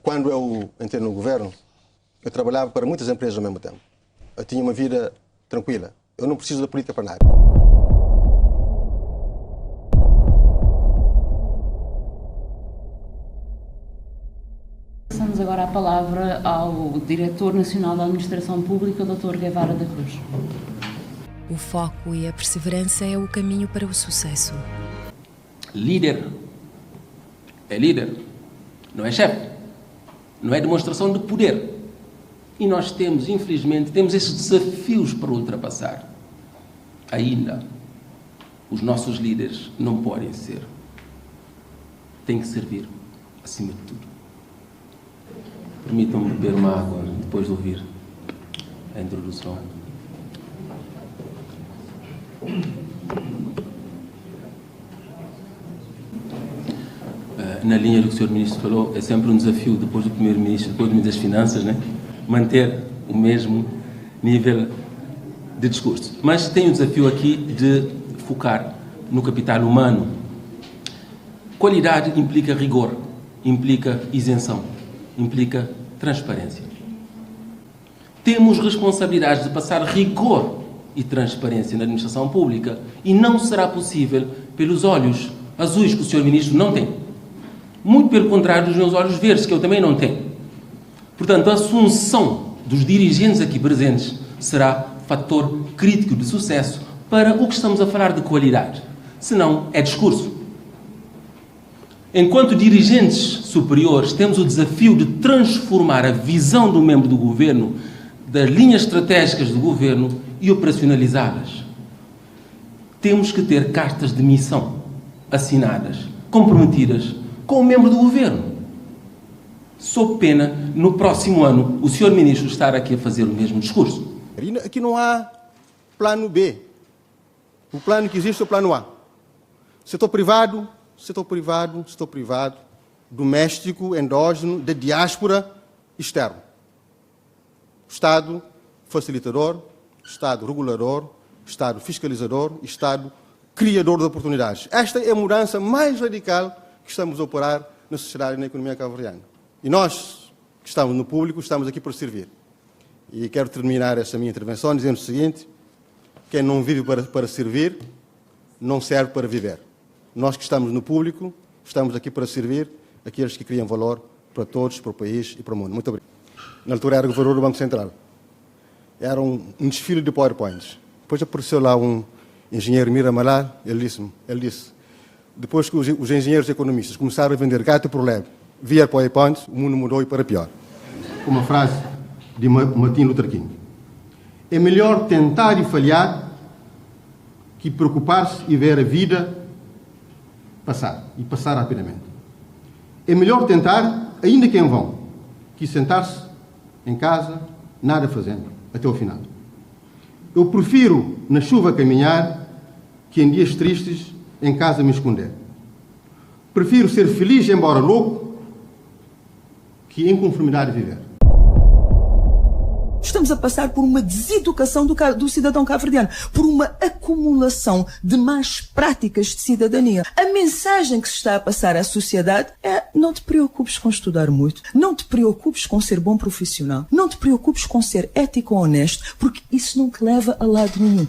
Quando eu entrei no governo, eu trabalhava para muitas empresas ao mesmo tempo. Eu tinha uma vida tranquila. Eu não preciso da política para nada. Passamos agora a palavra ao Diretor Nacional da Administração Pública, Dr. Guevara da Cruz. O foco e a perseverança é o caminho para o sucesso. Líder é líder, não é chefe, não é demonstração de poder. E nós infelizmente, temos esses desafios para ultrapassar. Ainda, os nossos líderes não podem ser. Têm que servir, acima de tudo. Permitam-me beber uma água depois de ouvir a introdução. Na linha do que o Sr. Ministro falou, é sempre um desafio, depois do Primeiro-Ministro, depois do Ministro das Finanças, né? Manter o mesmo nível de discurso. Mas tem o desafio aqui de focar no capital humano. Qualidade implica rigor, implica isenção, implica transparência. Temos responsabilidade de passar rigor e transparência na administração pública e não será possível pelos olhos azuis que o Sr. Ministro não tem. Muito pelo contrário dos meus olhos verdes, que eu também não tenho. Portanto, a assunção dos dirigentes aqui presentes será fator crítico de sucesso para o que estamos a falar de qualidade. Senão, é discurso. Enquanto dirigentes superiores, temos o desafio de transformar a visão do membro do governo, das linhas estratégicas do governo e operacionalizá-las. Temos que ter cartas de missão assinadas, comprometidas com o membro do governo. Sob pena, no próximo ano, o Sr. Ministro estar aqui a fazer o mesmo discurso. Aqui não há plano B. O plano que existe é o plano A. Setor privado, doméstico, endógeno, da diáspora, externo. Estado facilitador, Estado regulador, Estado fiscalizador, Estado criador de oportunidades. Esta é a mudança mais radical que estamos a operar na sociedade e na economia cabo-verdiana. E nós, que estamos no público, estamos aqui para servir. E quero terminar esta minha intervenção dizendo o seguinte: quem não vive para servir, não serve para viver. Nós que estamos no público, estamos aqui para servir aqueles que criam valor para todos, para o país e para o mundo. Muito obrigado. Na altura era o governador do Banco Central. Era um desfile de PowerPoints. Depois apareceu lá um engenheiro Miramalá, ele disse, depois que os engenheiros economistas começaram a vender gato por leve, via PowerPoint, o mundo mudou e para pior. Uma frase de Martin Luther King. É melhor tentar e falhar que preocupar-se e ver a vida passar, e passar rapidamente. É melhor tentar, ainda que em vão, que sentar-se em casa, nada fazendo. até o final. Eu prefiro na chuva caminhar que em dias tristes em casa me esconder. Prefiro ser feliz embora louco que em conformidade viver. Estamos a passar por uma deseducação do cidadão cabo-verdiano, por uma acumulação de más práticas de cidadania. A mensagem que se está a passar à sociedade é: não te preocupes com estudar muito, não te preocupes com ser bom profissional, não te preocupes com ser ético ou honesto, porque isso não te leva a lado nenhum.